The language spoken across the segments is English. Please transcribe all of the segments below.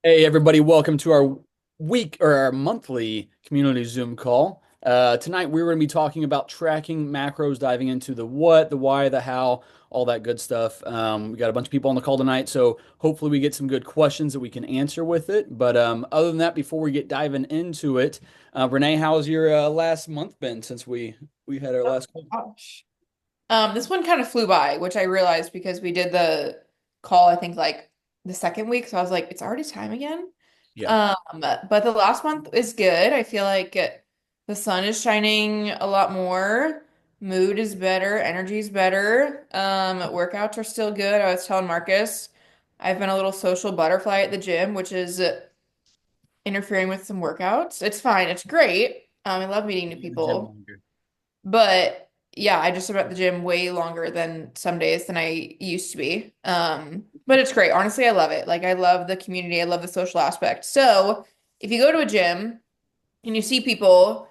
Hey, everybody, welcome to our week or our monthly community Zoom call. Tonight, we're going to be talking about tracking macros, diving into the what, the why, the how, all that good stuff. We got a bunch of people on the call tonight, so hopefully, we get some good questions that we can answer with it. But other than that, before we get diving into it, Renee, how's your last month been since we had our Oh, last call? gosh. This one kind of flew by, which I realized because we did the call, I think like the second week. So I was like, it's already time again. Yeah, But the last month is good. I feel like the sun is shining a lot more. Mood is better, energy is better. Workouts are still good. I was telling Marcus, I've been a little social butterfly at the gym, which is interfering with some workouts. It's fine. It's great. I love meeting new the gym people. longer. But yeah, I just am at the gym way longer than some days than I used to be. But it's great. Honestly, I love it. Like I love the community. I love the social aspect. So if you go to a gym and you see people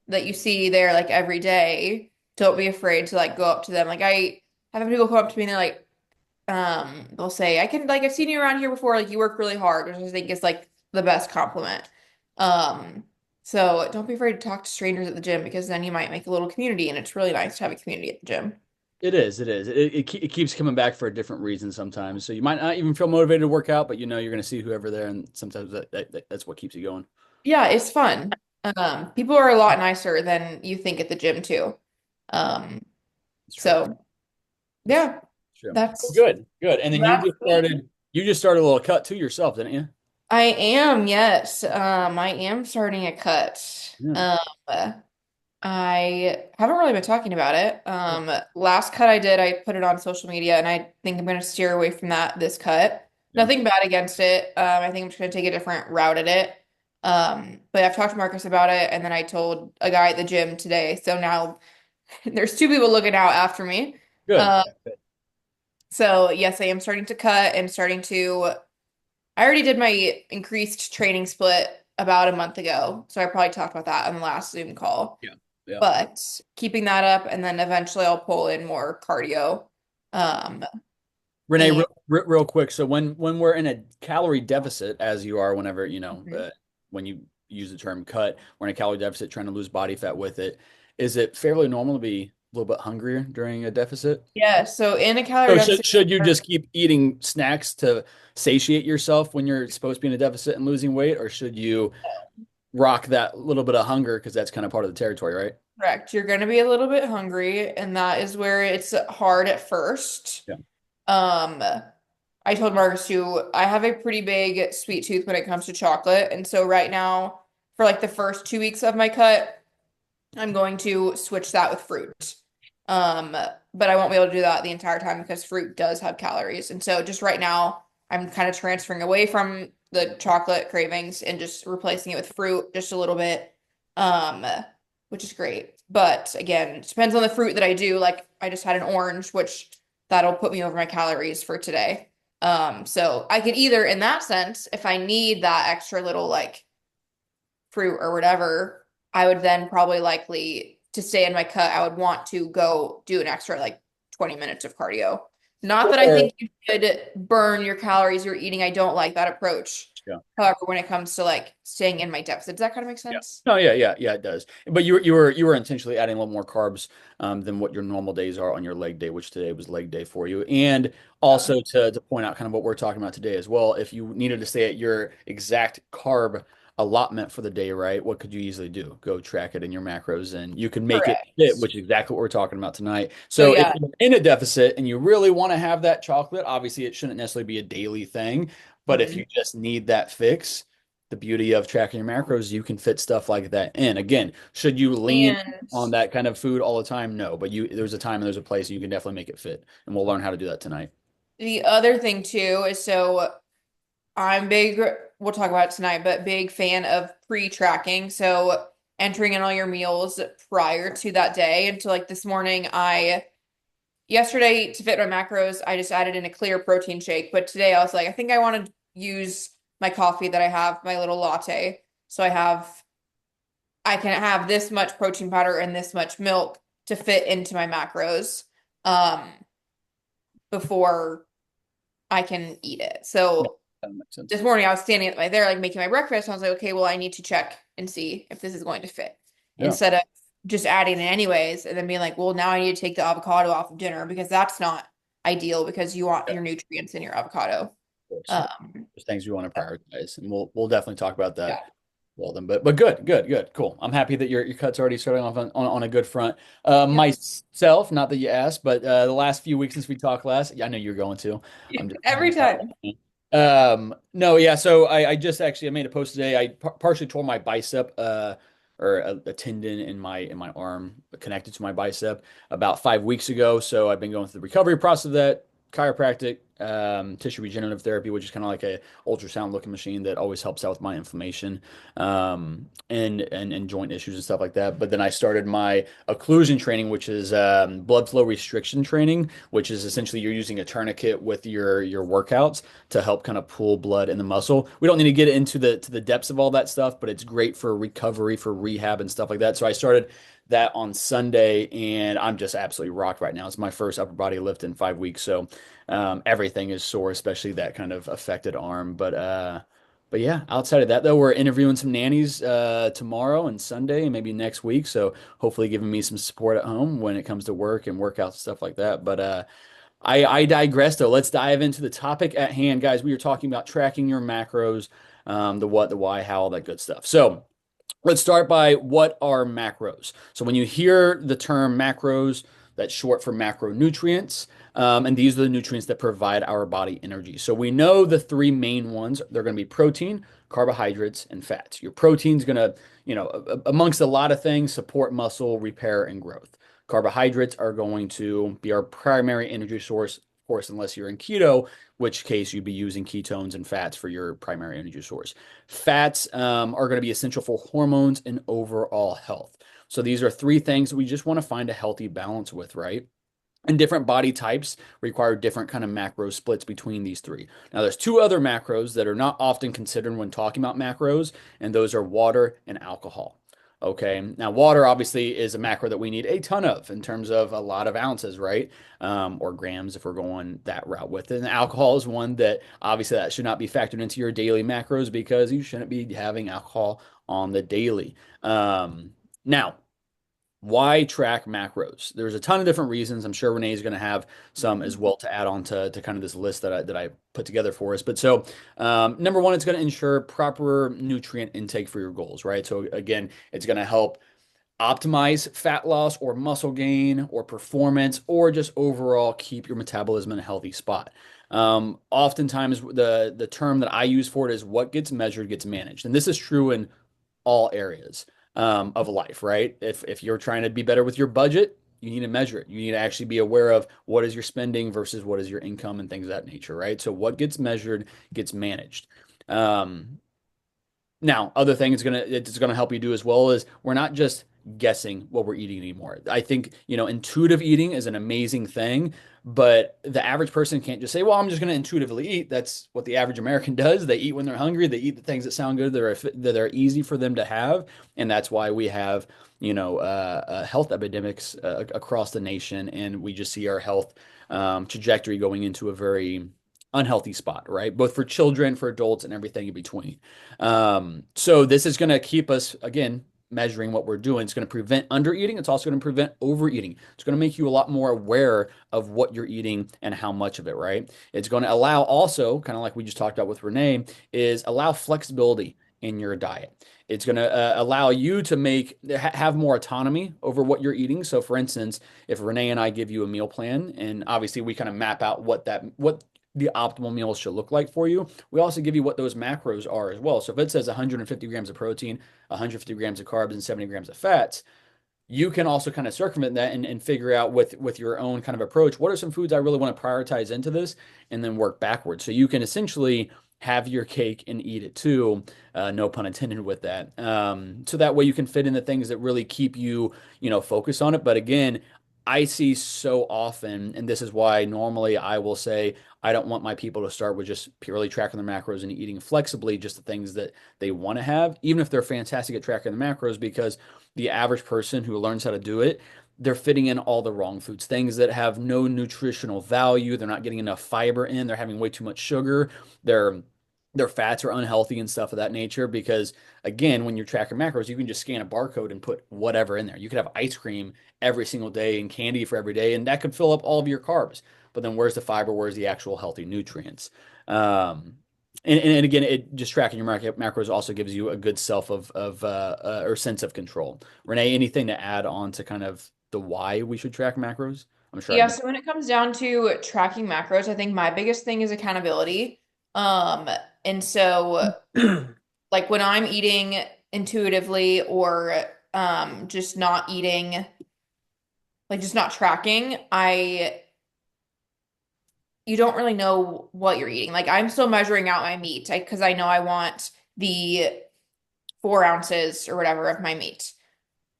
that you see there like every day, don't be afraid to like go up to them. Like I have people come up to me and they're like, they'll say, I've seen you around here before, like you work really hard, which I think is like the best compliment. Um, so don't be afraid to talk to strangers at the gym because then you might make a little community and it's really nice to have a community at the gym. It is. It is. It keeps coming back for a different reason sometimes. So you might not even feel motivated to work out, but you know you're going to see whoever there, and sometimes that's what keeps you going. Yeah, it's fun. People are a lot nicer than you think at the gym too. Um, It's true. so It's yeah, true. Oh, that's good, good. And then you that's just me. started. You just started a little cut to yourself, didn't you? I am, yes. I am starting a cut. Yeah. I haven't really been talking about it. Last cut I did, I put it on social media, and I think I'm going to steer away from that this cut. Yeah. Nothing bad against it. I think I'm just going to take a different route at it. But I've talked to Marcus about it, and then I told a guy at the gym today. So now there's two people looking out after me. Good. Uh, so yes, I am starting to cut and starting to. I already did my increased training split about a month ago, so I probably talked about that on the last Zoom call. Yeah. Yeah. But keeping that up, and then eventually I'll pull in more cardio. Um, Renee, and real quick. So when we're in a calorie deficit, as you are, whenever when you use the term cut, we're in a calorie deficit, trying to lose body fat with it. Is it fairly normal to be a little bit hungrier during a deficit? yeah, so in a calorie So deficit, should you just keep eating snacks to satiate yourself when you're supposed to be in a deficit and losing weight, or should you rock that little bit of hunger because that's kind of part of the territory, right? correct, you're going to be a little bit hungry, and that is where it's hard at first. Yeah. Um, I told Marcus too, I have a pretty big sweet tooth when it comes to chocolate, and so right now, for like the first 2 weeks of my cut, I'm going to switch that with fruit. But I won't be able to do that the entire time because fruit does have calories. And so just right now, I'm kind of transferring away from the chocolate cravings and just replacing it with fruit just a little bit, um, which is great. But again, it depends on the fruit that I do. Like I just had an orange, which that'll put me over my calories for today. So I could either, in that sense, if I need that extra little like fruit or whatever, I would then probably likely to stay in my cut, I would want to go do an extra like 20 minutes of cardio. Not that I Or think you should burn your calories you're eating. I don't like that approach. yeah. However, when it comes to like staying in my deficit, does that kind of make Yeah. sense? No, yeah, it does. But you were intentionally adding a little more carbs than what your normal days are on your leg day, which today was leg day for you. And Yeah. also to point out kind of what we're talking about today as well, if you needed to stay at your exact carb allotment for the day, right? What could you easily do? Go track it in your macros and you can make it fit, Correct. which is exactly what we're talking about tonight. So So if yeah. you're in a deficit and you really want to have that chocolate, obviously it shouldn't necessarily be a daily thing. But if you Mhm. just need that fix, the beauty of tracking your macros, you can fit stuff like that in. Again, should you lean And on that kind of food all the time? No, but there's a time and there's a place and you can definitely make it fit. And we'll learn how to do that tonight. the other thing too is so I'm big, we'll talk about it tonight, but big fan of pre-tracking. So entering in all your meals prior to that day. And so like this morning, yesterday to fit my macros, I just added in a clear protein shake. But today I was like, I think I want to use my coffee that I have, my little latte. So I can have this much protein powder and this much milk to fit into my macros, um, before I can eat it. Yeah. So That makes sense. This morning I was standing right there, like making my breakfast. And I was like, okay, well, I need to check and see if this is going to fit Yeah. instead of just adding it anyways and then being like, well, now I need to take the avocado off of dinner because that's not ideal because you want Yeah, your nutrients in your avocado. of course. Um, There's things we want to prioritize, and we'll definitely talk about that. yeah. Well then, but good, cool. I'm happy that your cut's already starting off on a good front. Yep. Myself, not that you asked, but the last few weeks since we talked last, yeah, I know you're going to. I'm just Every time. no, yeah. So I just actually I made a post today. I partially tore my bicep, or a tendon in my arm connected to my bicep about 5 weeks ago. So I've been going through the recovery process of that, chiropractic, tissue regenerative therapy, which is kind of like a ultrasound looking machine that always helps out with my inflammation, and joint issues and stuff like that. But then I started my occlusion training, which is blood flow restriction training, which is essentially you're using a tourniquet with your workouts to help kind of pull blood in the muscle. We don't need to get into the depths of all that stuff, but it's great for recovery, for rehab and stuff like that. So I started that on Sunday, and I'm just absolutely rocked right now. It's my first upper body lift in 5 weeks, so everything is sore, especially that kind of affected arm. But yeah, outside of that though, we're interviewing some nannies tomorrow and Sunday and maybe next week. So hopefully giving me some support at home when it comes to work and workouts and stuff like that. But I digress though. Let's dive into the topic at hand, guys. We were talking about tracking your macros, the what, the why, how, all that good stuff. So let's start by what are macros. So when you hear the term macros, that's short for macronutrients. And these are the nutrients that provide our body energy. So we know the three main ones. They're going to be protein, carbohydrates, and fats. Your protein's going to, amongst a lot of things, support muscle repair and growth. Carbohydrates are going to be our primary energy source, of course, unless you're in keto, which case you'd be using ketones and fats for your primary energy source. Fats are going to be essential for hormones and overall health. So these are three things that we just want to find a healthy balance with, right? And different body types require different kind of macro splits between these three. Now, there's two other macros that are not often considered when talking about macros, and those are water and alcohol. Okay. Now, water obviously is a macro that we need a ton of in terms of a lot of ounces, right? Or grams if we're going that route with it. And alcohol is one that obviously that should not be factored into your daily macros because you shouldn't be having alcohol on the daily. Now, why track macros? There's a ton of different reasons. I'm sure Renee is going to have some as well to add on to kind of this list that I put together for us. But so, number one, it's going to ensure proper nutrient intake for your goals, right? So again, it's going to help optimize fat loss or muscle gain or performance or just overall keep your metabolism in a healthy spot. Oftentimes, the term that I use for it is what gets measured gets managed, and this is true in all areas of life, right? If you're trying to be better with your budget, you need to measure it. You need to actually be aware of what is your spending versus what is your income and things of that nature, right? So what gets measured gets managed. Um, Now, other thing it's gonna help you do as well is we're not just guessing what we're eating anymore. I think, intuitive eating is an amazing thing, but the average person can't just say, "Well, I'm just gonna intuitively eat." That's what the average American does. They eat when they're hungry. They eat the things that sound good, that are easy for them to have, and that's why we have, health epidemics across the nation, and we just see our health trajectory going into a very unhealthy spot, right? Both for children, for adults, and everything in between. So this is going to keep us, again, measuring what we're doing. It's going to prevent undereating. It's also going to prevent overeating. It's going to make you a lot more aware of what you're eating and how much of it, right? It's going to allow also, kind of like we just talked about with Renee, is allow flexibility in your diet. It's going to allow you to have more autonomy over what you're eating. So for instance, if Renee and I give you a meal plan and obviously we kind of map out what the optimal meals should look like for you. We also give you what those macros are as well. So if it says 150 grams of protein, 150 grams of carbs, and 70 grams of fats, you can also kind of circumvent that and figure out with your own kind of approach, what are some foods I really want to prioritize into this, and then work backwards. So you can essentially have your cake and eat it too, no pun intended with that. So that way you can fit in the things that really keep you, focused on it. But again, I see so often, and this is why normally I will say I don't want my people to start with just purely tracking their macros and eating flexibly, just the things that they want to have, even if they're fantastic at tracking the macros, because the average person who learns how to do it, they're fitting in all the wrong foods, things that have no nutritional value. They're not getting enough fiber in. They're having way too much sugar. They're their fats are unhealthy and stuff of that nature because again, when you're tracking macros, you can just scan a barcode and put whatever in there. You could have ice cream every single day and candy for every day, and that could fill up all of your carbs. But then where's the fiber? Where's the actual healthy nutrients? Um, and again, it just tracking your macros also gives you a good self of or sense of control. Renee, anything to add on to kind of the why we should track macros? I'm sure Yeah, I've so when it comes down to tracking macros, I think my biggest thing is accountability. Um, and so done. like when I'm eating intuitively or just not eating, like just not tracking, I you don't really know what you're eating. Like I'm still measuring out my meat because I know I want the 4 ounces or whatever of my meat.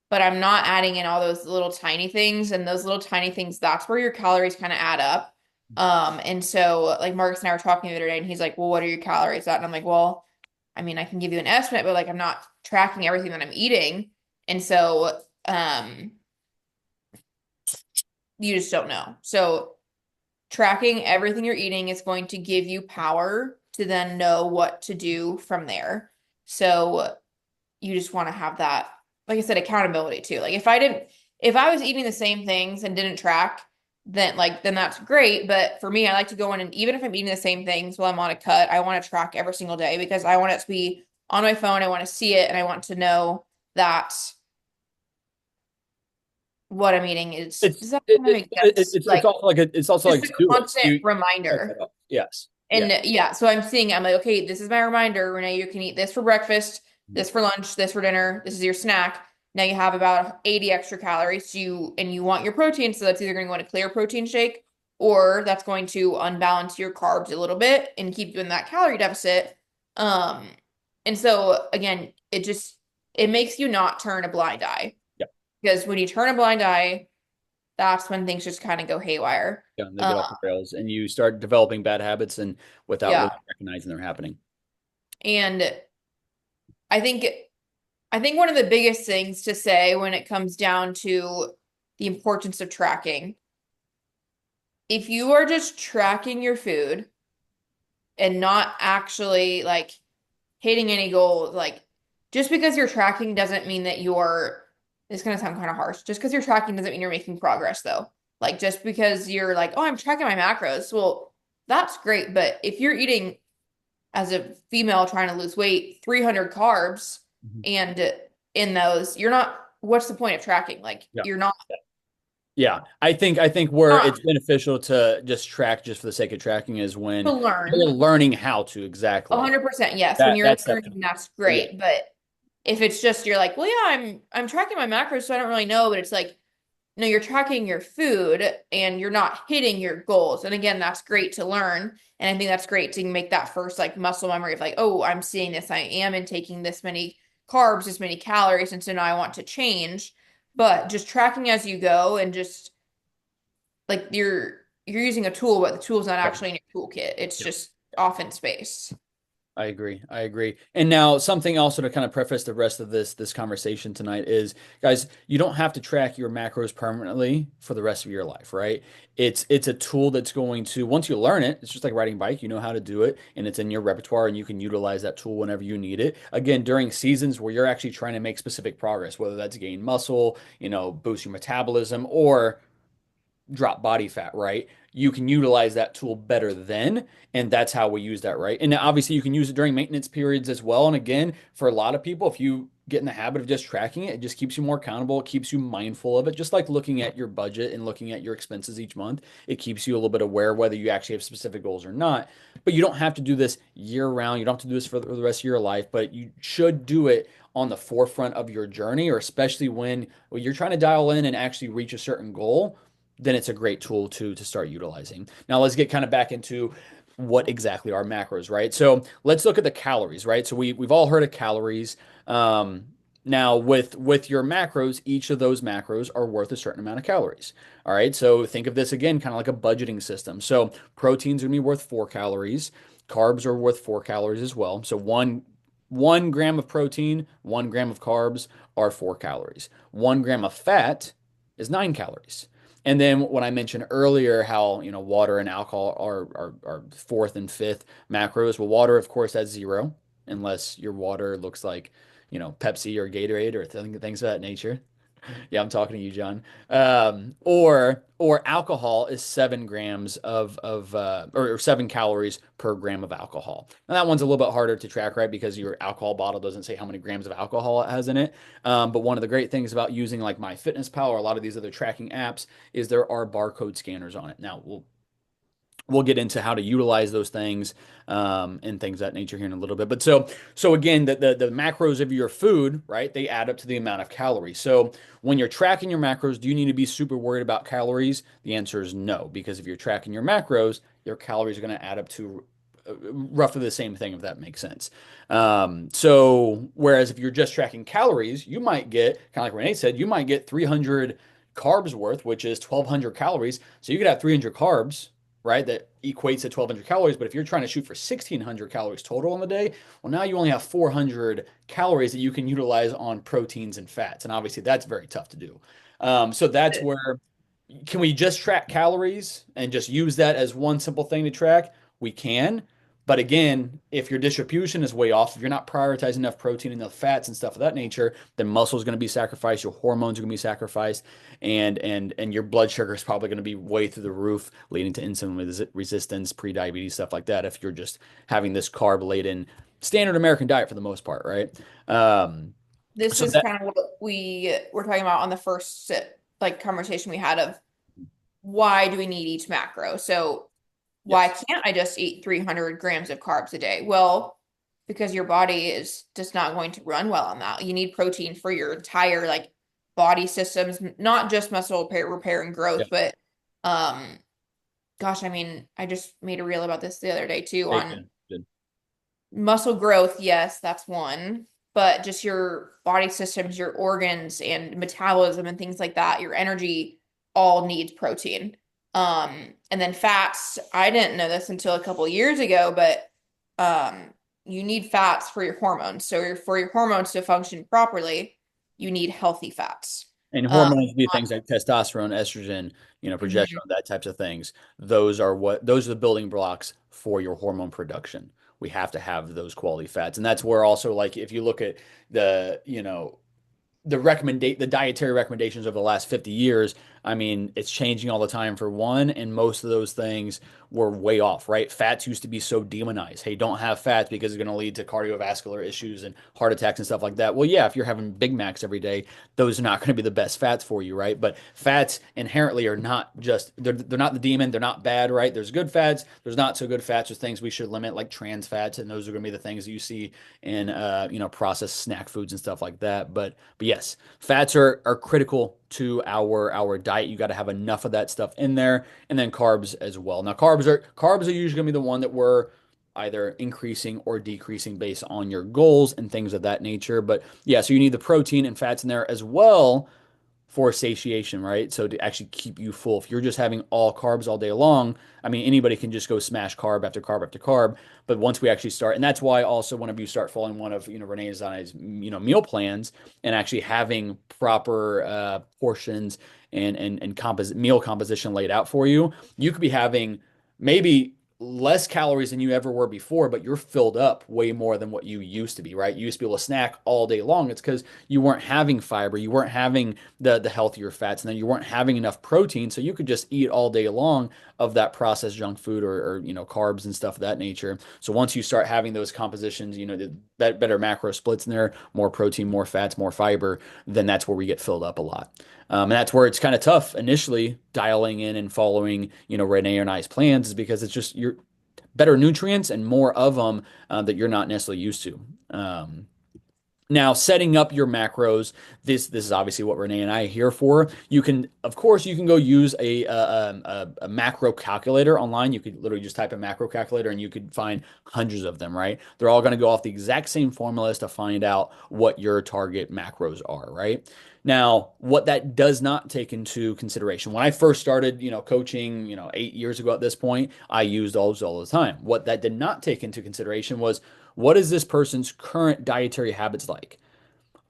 But I'm not adding in all those little tiny things. And those little tiny things, that's where your calories kind of add up. And so like Marcus and I were talking the other day and he's like, well, what are your calories at? And I'm like, well, I mean, I can give you an estimate, but like I'm not tracking everything that I'm eating. And so you just don't know. So tracking everything you're eating is going to give you power to then know what to do from there. So you just want to have that, like I said, accountability too. Like if I was eating the same things and didn't track, then that's great. But for me, I like to go in and even if I'm eating the same things while I'm on a cut, I want to track every single day because I want it to be on my phone. I want to see it and I want to know that what I'm eating is, It's does that it, kind of it, make it, sense? it's also like it's also Just like a to do list. constant You set that reminder. up. Yes. Yeah. And yeah, so I'm seeing, I'm like, okay, this is my reminder. Renee, you can eat this for breakfast, this for lunch, this for dinner. This is your snack. Now you have about 80 extra calories. You want your protein, so that's either going to go in a clear protein shake or that's going to unbalance your carbs a little bit and keep you in that calorie deficit. Um, and so again, it makes you not turn a blind eye Yeah. because when you turn a blind eye, that's when things just kind of go haywire. Yeah. They Uh, get off the rails, and you start developing bad habits, and without yeah. really recognizing they're happening. And I think I think one of the biggest things to say when it comes down to the importance of tracking, if you are just tracking your food and not actually like hitting any goals, like just because you're tracking doesn't mean that you're, it's gonna sound kind of harsh. Just because you're tracking doesn't mean you're making progress though. Like just because you're like, oh, I'm tracking my macros, well, that's great. But if you're eating as a female trying to lose weight, 300 carbs, Mhm. and in those, you're not, what's the point of tracking? Like, Yeah. you're not, Yeah. I think where not it's beneficial to just track just for the sake of tracking is to when you're learn. learning how to exactly. 100% yes. When That you're that's learning, definitely. that's Yeah. great. But if it's just you're like, well, yeah, I'm tracking my macros, so I don't really know, but it's like, no, you're tracking your food and you're not hitting your goals. And again, that's great to learn. And I think that's great to make that first like muscle memory of like, oh, I'm seeing this. I am intaking this many carbs, this many calories. And so now I want to change. But just tracking as you go and just like you're using a tool, but the tool's not Yeah. actually in your toolkit. It's Yeah. just off in space. I agree. I agree. And now something also to kind of preface the rest of this conversation tonight is, guys, you don't have to track your macros permanently for the rest of your life, right? It's a tool that's going to once you learn it, it's just like riding a bike, you know how to do it, and it's in your repertoire and you can utilize that tool whenever you need it. Again, during seasons where you're actually trying to make specific progress, whether that's gain muscle, boost your metabolism or drop body fat, right? You can utilize that tool better then. And that's how we use that, right? And obviously, you can use it during maintenance periods as well. And again, for a lot of people, if you get in the habit of just tracking it, it just keeps you more accountable. It keeps you mindful of it. Just like looking at your budget and looking at your expenses each month, it keeps you a little bit aware whether you actually have specific goals or not. But you don't have to do this year round. You don't have to do this for the rest of your life, but you should do it on the forefront of your journey, or especially when you're trying to dial in and actually reach a certain goal, then it's a great tool to start utilizing. Now let's get kind of back into what exactly are macros, right? So let's look at the calories, right? So we've all heard of calories. Now with your macros, each of those macros are worth a certain amount of calories. All right. So think of this again, kind of like a budgeting system. So protein's gonna be worth 4 calories. Carbs are worth 4 calories as well. So one gram of protein, 1 gram of carbs are 4 calories. 1 gram of fat is 9 calories. And then when I mentioned earlier how, water and alcohol are fourth and fifth macros, well, water, of course, has zero, unless your water looks like, Pepsi or Gatorade or things of that nature. Yeah, I'm talking to you, John. Or alcohol is 7 grams or 7 calories per gram of alcohol. Now that one's a little bit harder to track, right? Because your alcohol bottle doesn't say how many grams of alcohol it has in it. But one of the great things about using like MyFitnessPal or a lot of these other tracking apps is there are barcode scanners on it. Now we'll get into how to utilize those things and things of that nature here in a little bit. But so again, the macros of your food, right? They add up to the amount of calories. So when you're tracking your macros, do you need to be super worried about calories? The answer is no, because if you're tracking your macros, your calories are going to add up to roughly the same thing, if that makes sense. So whereas if you're just tracking calories, you might get, kind of like Renee said, you might get 300 carbs worth, which is 1,200 calories. So you could have 300 carbs, right? That equates to 1,200 calories. But if you're trying to shoot for 1,600 calories total in the day, well, now you only have 400 calories that you can utilize on proteins and fats. And obviously, that's very tough to do. So that's where can we just track calories and just use that as one simple thing to track? We can. But again, if your distribution is way off, if you're not prioritizing enough protein, enough fats and stuff of that nature, then muscle is going to be sacrificed, your hormones are going to be sacrificed, and your blood sugar is probably going to be way through the roof, leading to insulin resistance, pre-diabetes, stuff like that, if you're just having this carb-laden standard American diet for the most part, right? This So is that, kind of what we were talking about on the first like conversation we had of why do we need each macro? So why yes. can't I just eat 300 grams of carbs a day? Well, because your body is just not going to run well on that. You need protein for your entire like body systems, not just muscle repair and Yeah. growth, but um gosh, I mean, I just made a reel about this the other day too Hey, on good. Good. muscle growth. Yes, that's one, but just your body systems, your organs and metabolism and things like that, your energy all needs protein. And then fats, I didn't know this until a couple years ago, but you need fats for your hormones. So for your hormones to function properly, you need healthy fats. And Um, hormones would be things like testosterone, estrogen, mhm. progesterone, that types of things. Those are the building blocks for your hormone production. We have to have those quality fats. And that's where also like if you look at the, the dietary recommendations over the last 50 years, I mean, it's changing all the time for one, and most of those things were way off, right? Fats used to be so demonized. Hey, don't have fats because it's going to lead to cardiovascular issues and heart attacks and stuff like that. Well, yeah, if you're having Big Macs every day, those are not going to be the best fats for you, right? But fats inherently are not just they're not the demon, they're not bad, right? There's good fats, there's not so good fats, there's things we should limit like trans fats, and those are going to be the things that you see in processed snack foods and stuff like that. But yes, fats are critical to our diet. You got to have enough of that stuff in there, and then carbs as well. Now, carbs are usually going to be the one that we're either increasing or decreasing based on your goals and things of that nature. But yeah, so you need the protein and fats in there as well for satiation, right? So to actually keep you full. If you're just having all carbs all day long, I mean, anybody can just go smash carb after carb after carb. But once we actually start, and that's why also whenever you start following one of, Renee's and I's, meal plans and actually having proper portions and meal composition laid out for you, you could be having maybe less calories than you ever were before, but you're filled up way more than what you used to be, right? You used to be able to snack all day long. It's because you weren't having fiber, you weren't having the healthier fats, and then you weren't having enough protein, so you could just eat all day long of that processed junk food or carbs and stuff of that nature. So once you start having those compositions, the better macro splits in there, more protein, more fats, more fiber, then that's where we get filled up a lot. And that's where it's kind of tough initially dialing in and following, Renee and I's plans is because it's just you're better nutrients and more of them that you're not necessarily used to. Now, setting up your macros, this is obviously what Renee and I are here for. You can, of course, you can go use a macro calculator online. You could literally just type a macro calculator and you could find hundreds of them, right? They're all going to go off the exact same formulas to find out what your target macros are, right? Now, what that does not take into consideration, when I first started, coaching, 8 years ago at this point, I used those all the time. What that did not take into consideration was what is this person's current dietary habits like?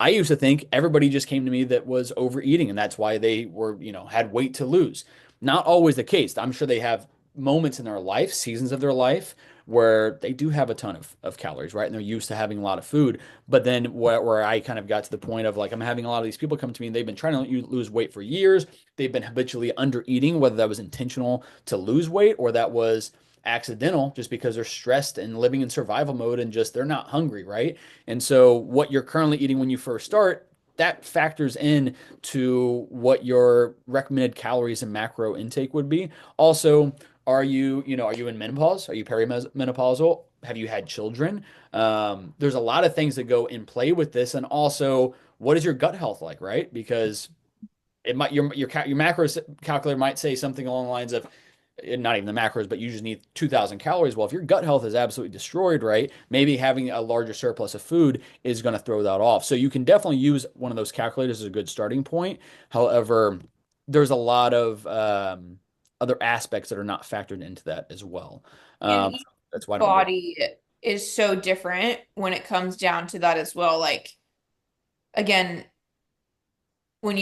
I used to think everybody just came to me that was overeating and that's why they were, had weight to lose. Not always the case. I'm sure they have moments in their life, seasons of their life, where they do have a ton of calories, right? And they're used to having a lot of food. But then where I kind of got to the point of like, I'm having a lot of these people come to me and they've been trying to lose weight for years. They've been habitually under eating, whether that was intentional to lose weight or that was accidental just because they're stressed and living in survival mode and just they're not hungry, right? And so what you're currently eating when you first start, that factors in to what your recommended calories and macro intake would be. Also, are you in menopause? Are you perimenopausal? Have you had children? There's a lot of things that go in play with this, and also, what is your gut health like, right? Because it might your macros calculator might say something along the lines of not even the macros, but you just need 2,000 calories. Well, if your gut health is absolutely destroyed, right, maybe having a larger surplus of food is going to throw that off. So you can definitely use one of those calculators as a good starting point. However, there's a lot of other aspects that are not factored into that as well. And Um, each that's why I don't go. body is so different when it comes down to that as well. Like again, when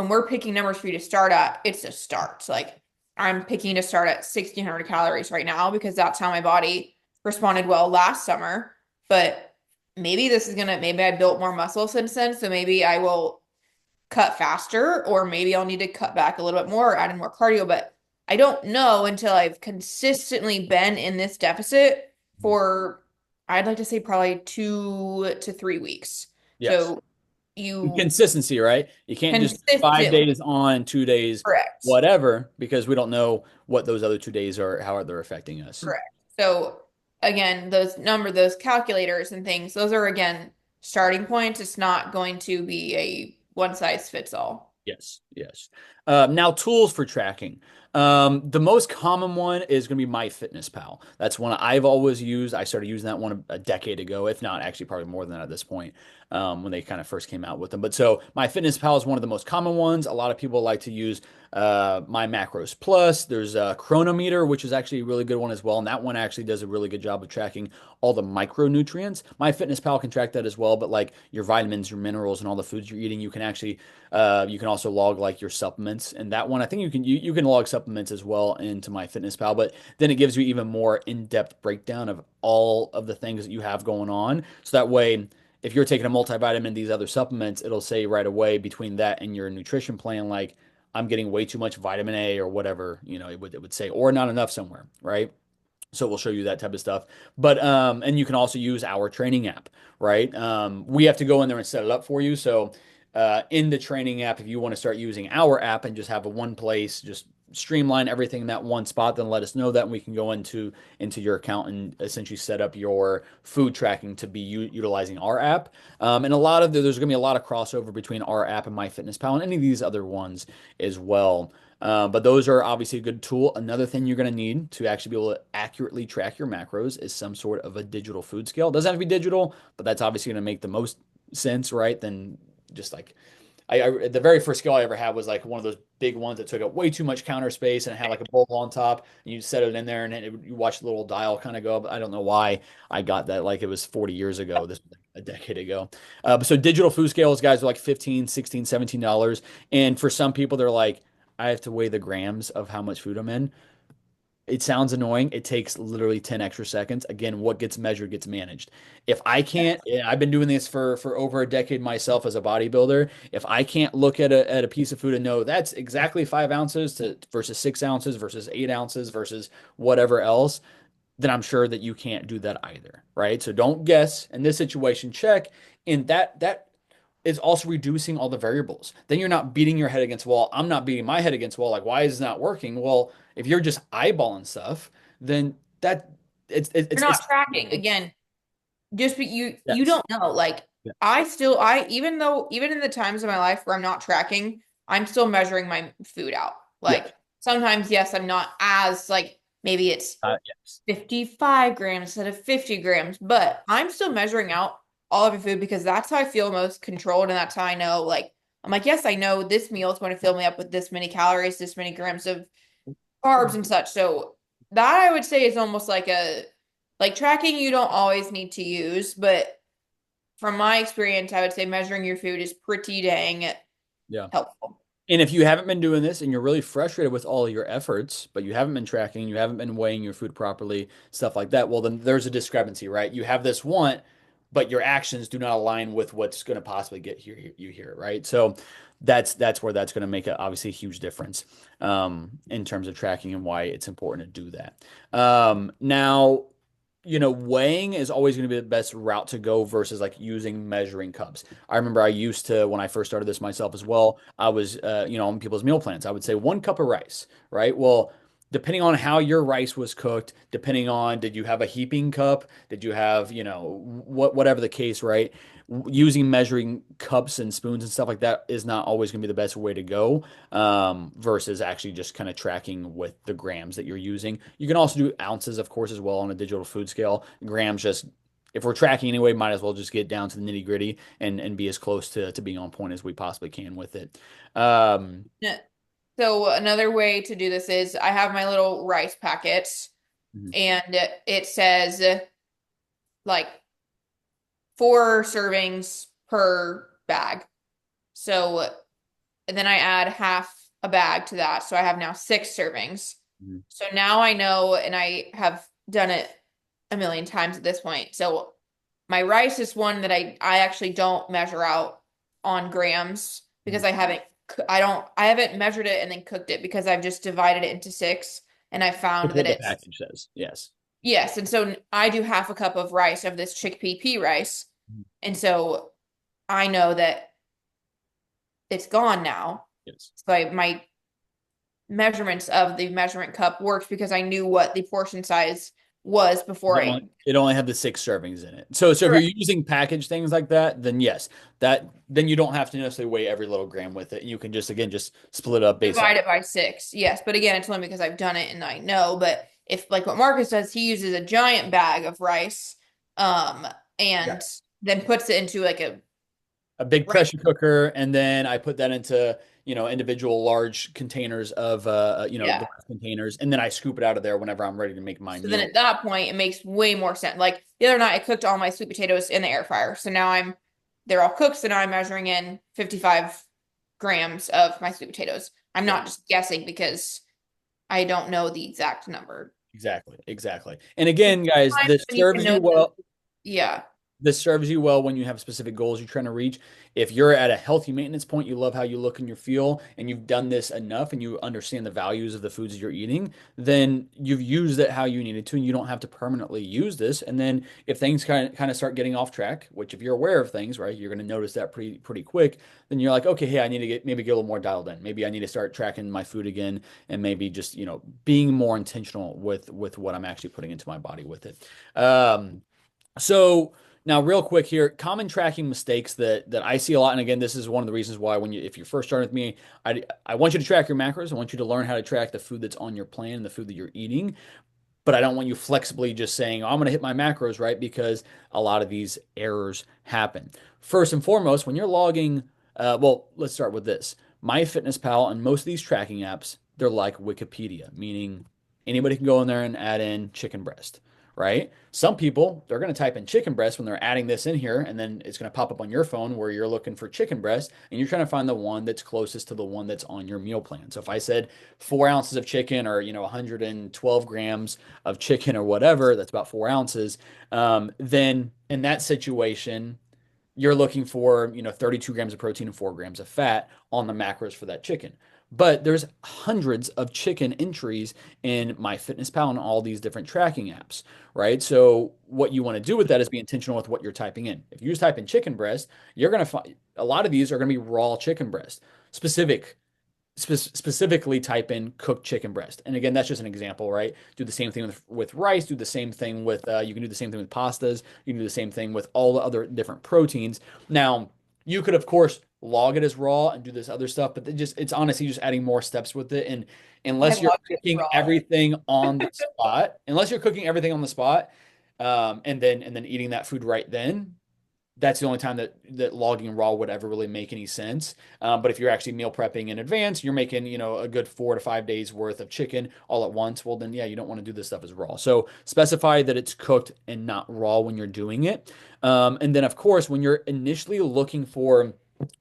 we're picking numbers for you to start at, it's a start. Like I'm picking to start at 1,600 calories right now because that's how my body responded well last summer. But maybe I built more muscle since then, so maybe I will cut faster, or maybe I'll need to cut back a little bit more, add in more cardio. But I don't know until I've consistently been in this deficit for, I'd like to say probably 2 to 3 weeks. Yes. So you Consistency, right? You can't just 5 consistently days on, 2 days, correct. whatever, because we don't know what those other 2 days are, how they're affecting us. Correct. So again, those calculators and things, those are again starting points. It's not going to be a one size fits all. Yes, yes. Now, tools for tracking. The most common one is going to be MyFitnessPal. That's one I've always used. I started using that one a decade ago, if not actually probably more than that at this point, when they kind of first came out with them. But so MyFitnessPal is one of the most common ones. A lot of people like to use My Macros Plus. There's a Chronometer, which is actually a really good one as well. And that one actually does a really good job of tracking all the micronutrients. MyFitnessPal can track that as well, but like your vitamins, your minerals, and all the foods you're eating, you can also log like your supplements, and that one I think you can log supplements as well into MyFitnessPal, but then it gives you even more in-depth breakdown of all of the things that you have going on. So that way, if you're taking a multivitamin, these other supplements, it'll say right away between that and your nutrition plan, like I'm getting way too much vitamin A or whatever, it would say, or not enough somewhere, right? So we'll show you that type of stuff. But and you can also use our training app, right? We have to go in there and set it up for you. So in the training app, if you want to start using our app and just have a one place, just streamline everything in that one spot, then let us know that and we can go into your account and essentially set up your food tracking to be utilizing our app. And there's going to be a lot of crossover between our app and MyFitnessPal and any of these other ones as well. But those are obviously a good tool. Another thing you're going to need to actually be able to accurately track your macros is some sort of a digital food scale. It doesn't have to be digital, but that's obviously going to make the most sense, right? Than just like the very first scale I ever had was like one of those big ones that took up way too much counter space and it had like a bowl on top. And you set it in there and you watch the little dial kind of go up. I don't know why I got that. Like it was 40 years ago. This was like a decade ago. But so digital food scales, guys, are like 15, 16, $17. And for some people, they're like, I have to weigh the grams of how much food I'm in. It sounds annoying. It takes literally 10 extra seconds. Again, what gets measured gets managed. If I can't, and I've been doing this for over a decade myself as a bodybuilder. If I can't look at a piece of food and know that's exactly 5 ounces versus 6 ounces versus 8 ounces versus whatever else, then I'm sure that you can't do that either, right? So don't guess in this situation, check. And that is also reducing all the variables. Then you're not beating your head against the wall. I'm not beating my head against the wall. Like, why is it not working? Well, if you're just eyeballing stuff, then that You're not tracking. Again, just but you yes. don't know. Like Yeah. I even in the times of my life where I'm not tracking, I'm still measuring my food out. Yeah. Like sometimes, yes, I'm not as like maybe it's Yes. 55 grams instead of 50 grams, but I'm still measuring out all of your food because that's how I feel most controlled, and that's how I know like I'm like, yes, I know this meal is going to fill me up with this many calories, this many grams of carbs and such. So that I would say is almost like a like tracking you don't always need to use, but from my experience, I would say measuring your food is pretty dang Yeah. helpful. And if you haven't been doing this and you're really frustrated with all your efforts, but you haven't been tracking, you haven't been weighing your food properly, stuff like that, well, then there's a discrepancy, right? You have this want, but your actions do not align with what's going to possibly get you here, right? So that's where that's going to make obviously a huge difference in terms of tracking and why it's important to do that. Now, weighing is always going to be the best route to go versus like using measuring cups. I remember I used to, when I first started this myself as well, I was, on people's meal plans, I would say 1 cup of rice, right? Well, depending on how your rice was cooked, depending on did you have a heaping cup, did you have, whatever the case, right? Using measuring cups and spoons and stuff like that is not always going to be the best way to go versus actually just kind of tracking with the grams that you're using. You can also do ounces, of course, as well on a digital food scale. Grams just if we're tracking anyway, might as well just get down to the nitty gritty and be as close to being on point as we possibly can with it. Um, Yeah. So another way to do this is I have my little rice packets mhm, and it says like 4 servings per bag. So and then I add half a bag to that. So I have now 6 servings. mhm. So now I know, and I have done it a million times at this point. So my rice is one that I actually don't measure out on grams because Mhm. I haven't measured it and then cooked it because I've just divided it into six and I found That's that what the it's package says. Yes. yes. And so I do half a cup of rice of this chickpea pea rice. Mhm. And so I know that it's gone now. Yes. So my measurements of the measurement cup worked because I knew what the portion size was before I. It only had the 6 servings in it. So if you're Correct. using packaged things like that, then yes, then you don't have to necessarily weigh every little gram with it. You can just again just split up based on Divide it by 6. Yes, but again, it's only because I've done it and I know. But if like what Marcus does, he uses a giant bag of rice, um, yeah. and then puts it into like a A big rice. pressure cooker, and then I put that into, individual large containers of Yeah. glass containers, and then I scoop it out of there whenever I'm ready to make my So then meal. at that point, it makes way more sense. Like the other night, I cooked all my sweet potatoes in the air fryer. So now they're all cooked. So now I'm measuring in 55 grams of my sweet potatoes. I'm Yeah. not just guessing because I don't know the exact number. Exactly, exactly. And again, guys, Sometimes when you can know yeah. this serves you well when you have specific goals you're trying to reach. If you're at a healthy maintenance point, you love how you look and you feel, and you've done this enough and you understand the values of the foods you're eating, then you've used it how you needed to, and you don't have to permanently use this. And then if things kind of start getting off track, which if you're aware of things, right, you're going to notice that pretty quick, then you're like, okay, hey, I need to maybe get a little more dialed in. Maybe I need to start tracking my food again and maybe just, being more intentional with what I'm actually putting into my body with it. So now, real quick here, common tracking mistakes that I see a lot, and again, this is one of the reasons why if you're first starting with me, I want you to track your macros. I want you to learn how to track the food that's on your plan, the food that you're eating, but I don't want you flexibly just saying, oh, I'm going to hit my macros, right? Because a lot of these errors happen. First and foremost, when you're logging, well, let's start with this. MyFitnessPal and most of these tracking apps, they're like Wikipedia, meaning anybody can go in there and add in chicken breast, right? Some people, they're going to type in chicken breast when they're adding this in here, and then it's going to pop up on your phone where you're looking for chicken breast, and you're trying to find the one that's closest to the one that's on your meal plan. So if I said 4 ounces of chicken or, 112 grams of chicken or whatever, that's about 4 ounces, then in that situation, you're looking for, 32 grams of protein and 4 grams of fat on the macros for that chicken. But there's hundreds of chicken entries in MyFitnessPal and all these different tracking apps, right? So what you want to do with that is be intentional with what you're typing in. If you just type in chicken breast, you're going to find a lot of these are going to be raw chicken breast, specific specifically type in cooked chicken breast. And again, that's just an example, right? Do the same thing with rice, do the same thing with, you can do the same thing with pastas, you can do the same thing with all the other different proteins. Now, you could, of course, log it as raw and do this other stuff, but it's honestly just adding more steps with it. And I unless you're love it cooking raw. everything on the spot, unless you're cooking everything on the spot, and then eating that food right then, that's the only time that logging raw would ever really make any sense. But if you're actually meal prepping in advance, you're making, a good 4 to 5 days worth of chicken all at once. Well, then yeah, you don't want to do this stuff as raw. So specify that it's cooked and not raw when you're doing it. And then of course, when you're initially looking for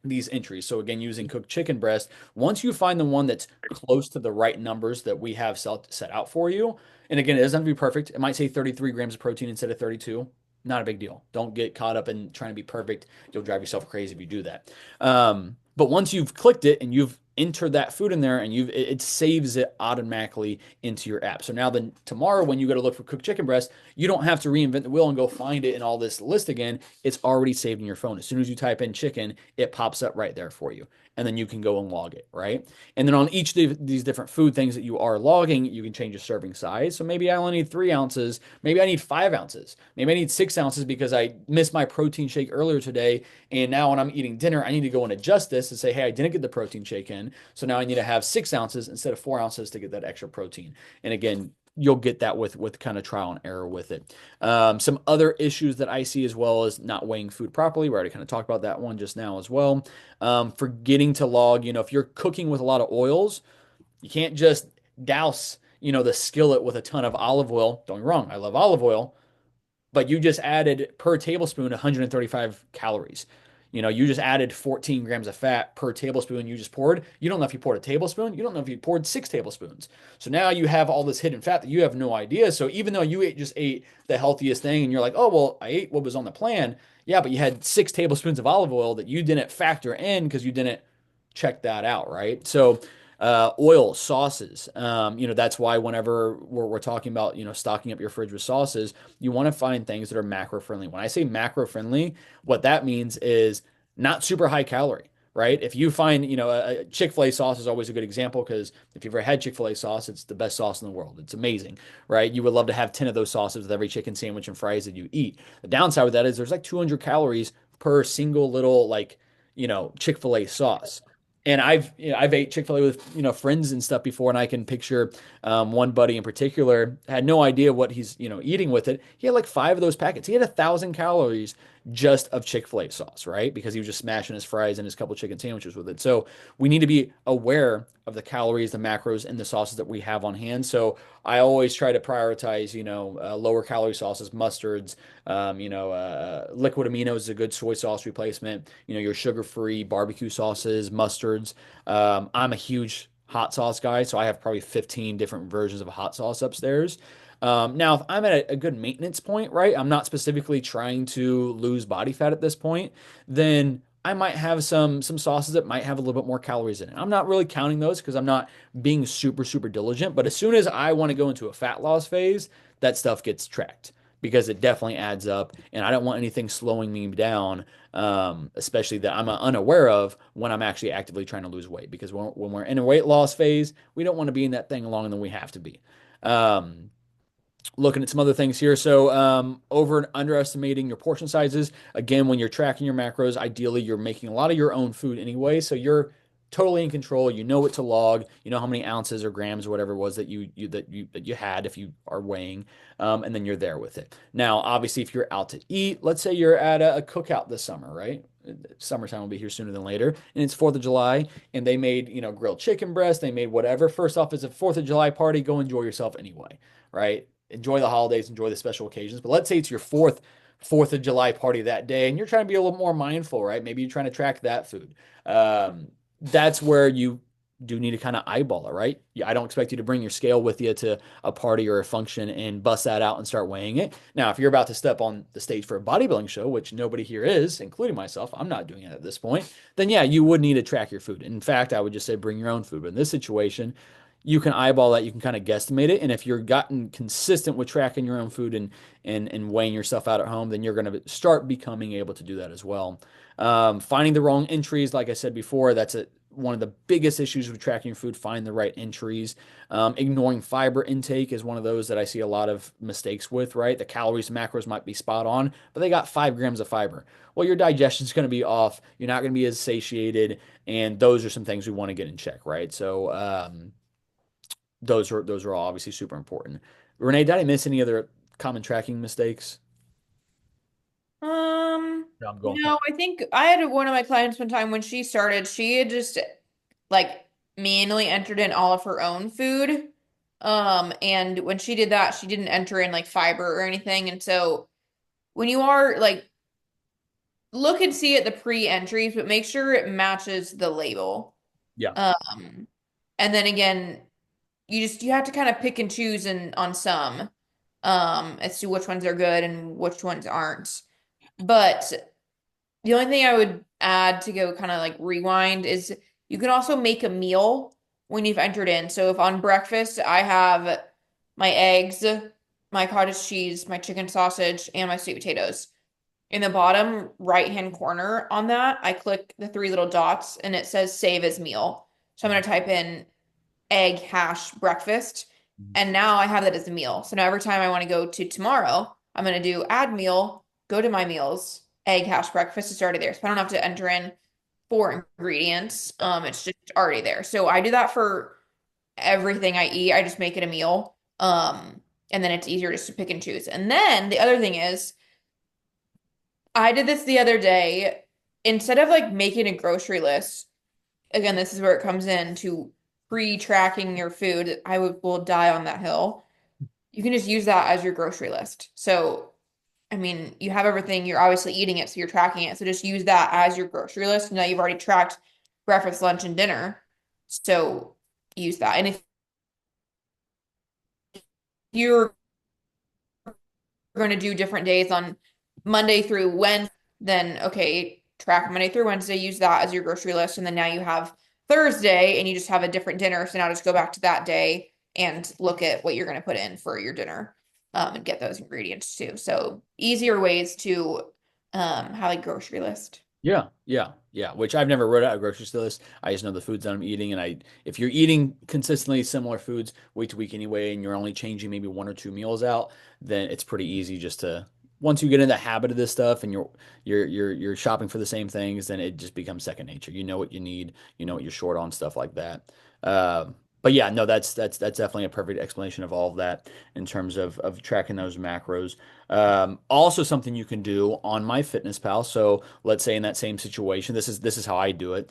these entries, so again, using cooked chicken breast, once you find the one that's close to the right numbers that we have set out for you, and again, it doesn't have to be perfect. It might say 33 grams of protein instead of 32. Not a big deal. Don't get caught up in trying to be perfect. You'll drive yourself crazy if you do that. But once you've clicked it and you've entered that food in there and it saves it automatically into your app. So now then tomorrow when you go to look for cooked chicken breast, you don't have to reinvent the wheel and go find it in all this list again. It's already saved in your phone. As soon as you type in chicken, it pops up right there for you. And then you can go and log it, right? And then on each of these different food things that you are logging, you can change your serving size. So maybe I only need 3 ounces. Maybe I need 5 ounces. Maybe I need 6 ounces because I missed my protein shake earlier today. And now when I'm eating dinner, I need to go and adjust this and say, hey, I didn't get the protein shake in. So now I need to have 6 ounces instead of 4 ounces to get that extra protein. And again, you'll get that with kind of trial and error with it. Some other issues that I see as well is not weighing food properly. We already kind of talked about that one just now as well. Forgetting to log, if you're cooking with a lot of oils, you can't just douse, the skillet with a ton of olive oil. Don't get me wrong, I love olive oil, but you just added per tablespoon 135 calories. You just added 14 grams of fat per tablespoon you just poured. You don't know if you poured a tablespoon. You don't know if you poured 6 tablespoons. So now you have all this hidden fat that you have no idea. So even though just ate the healthiest thing and you're like, oh, well, I ate what was on the plan. Yeah, but you had 6 tablespoons of olive oil that you didn't factor in because you didn't check that out, right? So oil, sauces. That's why whenever we're talking about, stocking up your fridge with sauces, you want to find things that are macro friendly. When I say macro friendly, what that means is not super high calorie, right? If you find, a Chick-fil-A sauce is always a good example because if you've ever had Chick-fil-A sauce, it's the best sauce in the world. It's amazing, right? You would love to have 10 of those sauces with every chicken sandwich and fries that you eat. The downside with that is there's like 200 calories per single little like, Chick-fil-A sauce. And I've ate Chick-fil-A with friends and stuff before, and I can picture one buddy in particular had no idea what he's eating with it. He had like 5 of those packets. He had 1,000 calories just of Chick-fil-A sauce, right? Because he was just smashing his fries and his couple chicken sandwiches with it. So we need to be aware of the calories, the macros, and the sauces that we have on hand. So I always try to prioritize lower calorie sauces, mustards, liquid aminos is a good soy sauce replacement. Your sugar-free barbecue sauces, mustards. I'm a huge hot sauce guy, so I have probably 15 different versions of hot sauce upstairs. Now, if I'm at a good maintenance point, right, I'm not specifically trying to lose body fat at this point, then I might have some sauces that might have a little bit more calories in it. I'm not really counting those because I'm not being super, super diligent. But as soon as I want to go into a fat loss phase, that stuff gets tracked because it definitely adds up. And I don't want anything slowing me down, especially that I'm unaware of when I'm actually actively trying to lose weight. Because when we're in a weight loss phase, we don't want to be in that thing longer than we have to be. Um, Looking at some other things here. So, over and underestimating your portion sizes. Again, when you're tracking your macros, ideally you're making a lot of your own food anyway. So you're totally in control. You know what to log. You know how many ounces or grams or whatever it was that you had if you are weighing, and then you're there with it. Now, obviously, if you're out to eat, let's say you're at a cookout this summer, right? Summertime will be here sooner than later, and it's 4th of July, and they made grilled chicken breast. They made whatever. First off, it's a 4th of July party. Go enjoy yourself anyway, right? Enjoy the holidays, enjoy the special occasions. But let's say it's your Fourth of July party that day, and you're trying to be a little more mindful, right? Maybe you're trying to track that food. That's where you do need to kind of eyeball it, right? I don't expect you to bring your scale with you to a party or a function and bust that out and start weighing it. Now, if you're about to step on the stage for a bodybuilding show, which nobody here is, including myself, I'm not doing it at this point, then yeah, you would need to track your food. In fact, I would just say bring your own food. But in this situation, you can eyeball that, you can kind of guesstimate it. And if you're gotten consistent with tracking your own food and weighing yourself out at home, then you're going to start becoming able to do that as well. Finding the wrong entries, like I said before, that's one of the biggest issues with tracking your food. Find the right entries. Ignoring fiber intake is one of those that I see a lot of mistakes with, right? The calories and macros might be spot on, but they got 5 grams of fiber. Well, your digestion is going to be off. You're not going to be as satiated. And those are some things we want to get in check, right? So, those are all obviously super important. Renee, did I miss any other common tracking mistakes? I'm going No, crazy. I think I had one of my clients one time when she started, she had just like manually entered in all of her own food. And when she did that, she didn't enter in like fiber or anything. And so when you are like look and see at the pre-entries, but make sure it matches the label. Yeah. Um, and then again, you have to kind of pick and choose on some as to which ones are good and which ones aren't. But the only thing I would add to go kind of like rewind is you can also make a meal when you've entered in. So if on breakfast I have my eggs, my cottage cheese, my chicken sausage, and my sweet potatoes. In the bottom right-hand corner on that, I click the three little dots and it says save as meal. So I'm going to type in egg hash breakfast. Mhm. And now I have that as a meal. So now every time I want to go to tomorrow, I'm going to do add meal, go to my meals, egg hash breakfast is already there. So I don't have to enter in four ingredients. It's just already there. So I do that for everything I eat. I just make it a meal. And then it's easier just to pick and choose. And then the other thing is, I did this the other day. Instead of like making a grocery list, again, this is where it comes in to pre-tracking your food. Will die on that hill. You can just use that as your grocery list. So, I mean, you have everything, you're obviously eating it, so you're tracking it. So just use that as your grocery list. Now you've already tracked breakfast, lunch, and dinner. So use that. And if you're going to do different days on Monday through Wednesday, then okay, track Monday through Wednesday, use that as your grocery list. And then now you have Thursday and you just have a different dinner. So now just go back to that day and look at what you're going to put in for your dinner and get those ingredients too. So easier ways to have a grocery list. Yeah, yeah, yeah. Which I've never wrote out a grocery list. I just know the foods that I'm eating, and if you're eating consistently similar foods week to week anyway, and you're only changing maybe one or two meals out, then it's pretty easy just to once you get in the habit of this stuff, and you're shopping for the same things, then it just becomes second nature. You know what you need, you know what you're short on, stuff like that. But yeah, no, that's definitely a perfect explanation of all of that in terms of tracking those macros. Also, something you can do on MyFitnessPal. So let's say in that same situation, this is how I do it.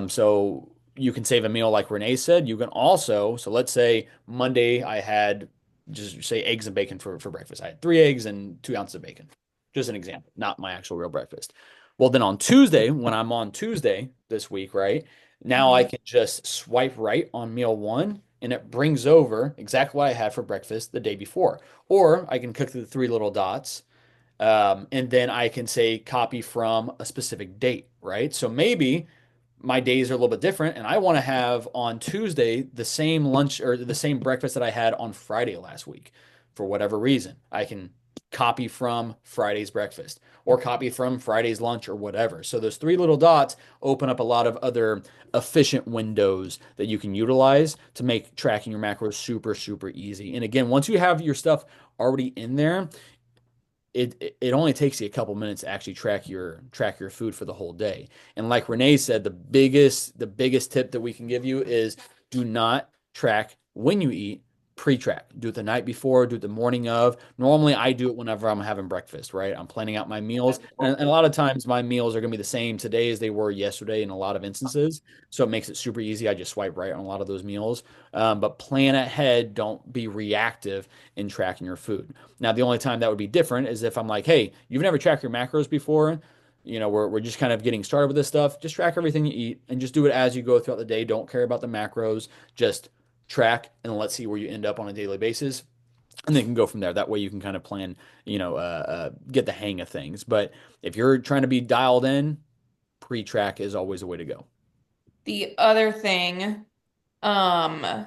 So you can save a meal like Renee said. You can also, so let's say Monday I had just say eggs and bacon for breakfast. I had 3 eggs and 2 ounces of bacon. Just an example, not my actual real breakfast. Well, then on Tuesday, when I'm on Tuesday this week, right? Now I Mhm. can just swipe right on meal one and it brings over exactly what I had for breakfast the day before. Or I can click the three little dots and then I can say copy from a specific date, right? So maybe my days are a little bit different and I want to have on Tuesday the same lunch or the same breakfast that I had on Friday last week for whatever reason. I can copy from Friday's breakfast or copy from Friday's lunch or whatever. So those three little dots open up a lot of other efficient windows that you can utilize to make tracking your macros super, super easy. And again, once you have your stuff already in there, it only takes you a couple minutes to actually track your food for the whole day. And like Renee said, the biggest tip that we can give you is do not track when you eat, pre-track. Do it the night before, do it the morning of. Normally I do it whenever I'm having breakfast, right? I'm planning out my meals. And a lot of times my meals are gonna be the same today as they were yesterday in a lot of instances. So it makes it super easy. I just swipe right on a lot of those meals. But plan ahead, don't be reactive in tracking your food. Now, the only time that would be different is if I'm like, hey, you've never tracked your macros before. We're just kind of getting started with this stuff. Just track everything you eat and just do it as you go throughout the day. Don't care about the macros. Just track and let's see where you end up on a daily basis. And then you can go from there. That way you can kind of plan, get the hang of things. But if you're trying to be dialed in, pre-track is always a way to go. The other thing, um,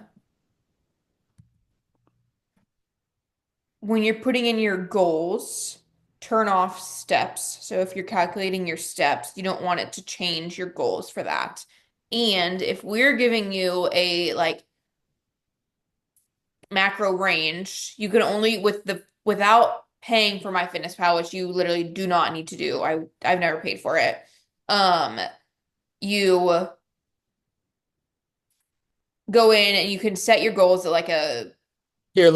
when you're putting in your goals, turn off steps. So if you're calculating your steps, you don't want it to change your goals for that. And if we're giving you a like macro range, you can only without paying for MyFitnessPal, which you literally do not need to do. I've never paid for it. Um, you go in and you can set your goals at like a Here,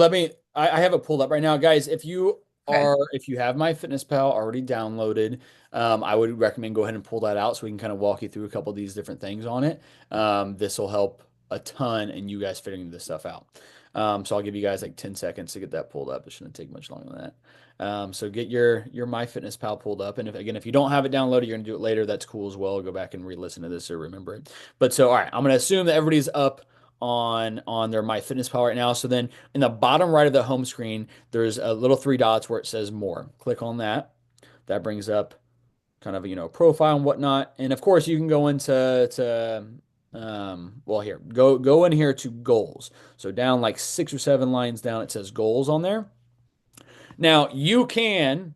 I have it pulled up right now, guys. If you Okay. are, if you have MyFitnessPal already downloaded, I would recommend go ahead and pull that out so we can kind of walk you through a couple of these different things on it. This will help a ton in you guys figuring this stuff out. So I'll give you guys like 10 seconds to get that pulled up. It shouldn't take much longer than that. So get your MyFitnessPal pulled up, and if you don't have it downloaded, you're gonna do it later. That's cool as well. Go back and re-listen to this or remember it. But so all right, I'm gonna assume that everybody's up on their MyFitnessPal right now. So then in the bottom right of the home screen, there's a little three dots where it says more. Click on that. That brings up kind of profile and whatnot. And of course, you can go into well here go in here to goals. So down like 6 or 7 lines down, it says goals on there. Now you can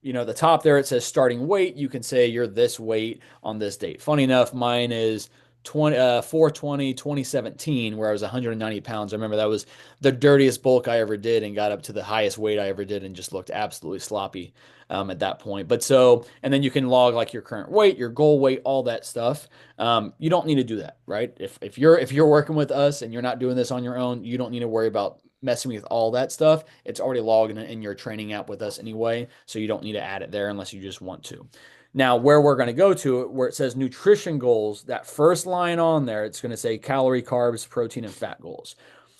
the top there, it says starting weight. You can say you're this weight on this date. Funny enough, mine is 4/20/2017, where I was 190 pounds. I remember that was the dirtiest bulk I ever did and got up to the highest weight I ever did and just looked absolutely sloppy at that point. But so, and then you can log like your current weight, your goal weight, all that stuff. You don't need to do that, right? If you're working with us and you're not doing this on your own, you don't need to worry about messing with all that stuff. It's already logged in your training app with us anyway, so you don't need to add it there unless you just want to. Now, where we're going to go to, where it says nutrition goals, that first line on there, it's going to say calorie, carbs, protein, and fat goals.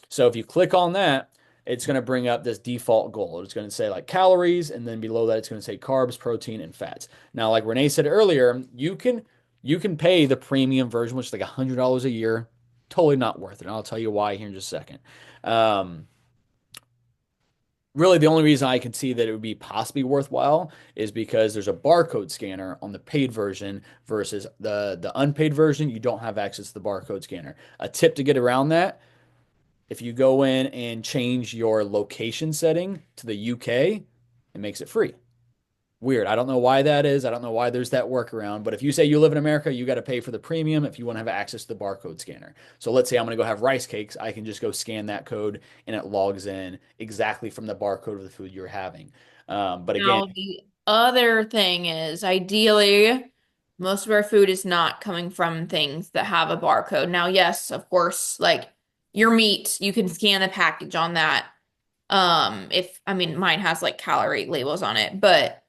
So if you click on that, it's going to bring up this default goal. It's going to say like calories, and then below that, it's going to say carbs, protein, and fats. Now, like Renee said earlier, you can pay the premium version, which is like $100 a year. Totally not worth it. And I'll tell you why here in just a second. Um, Really the only reason I can see that it would be possibly worthwhile is because there's a barcode scanner on the paid version versus the unpaid version. You don't have access to the barcode scanner. A tip to get around that, if you go in and change your location setting to the UK, it makes it free. Weird. I don't know why that is. I don't know why there's that workaround. But if you say you live in America, you got to pay for the premium if you want to have access to the barcode scanner. So let's say I'm going to go have rice cakes. I can just go scan that code and it logs in exactly from the barcode of the food you're having. But again, Now, the other thing is ideally, most of our food is not coming from things that have a barcode. Now, yes, of course, like your meat, you can scan the package on that. If I mean mine has like calorie labels on it, but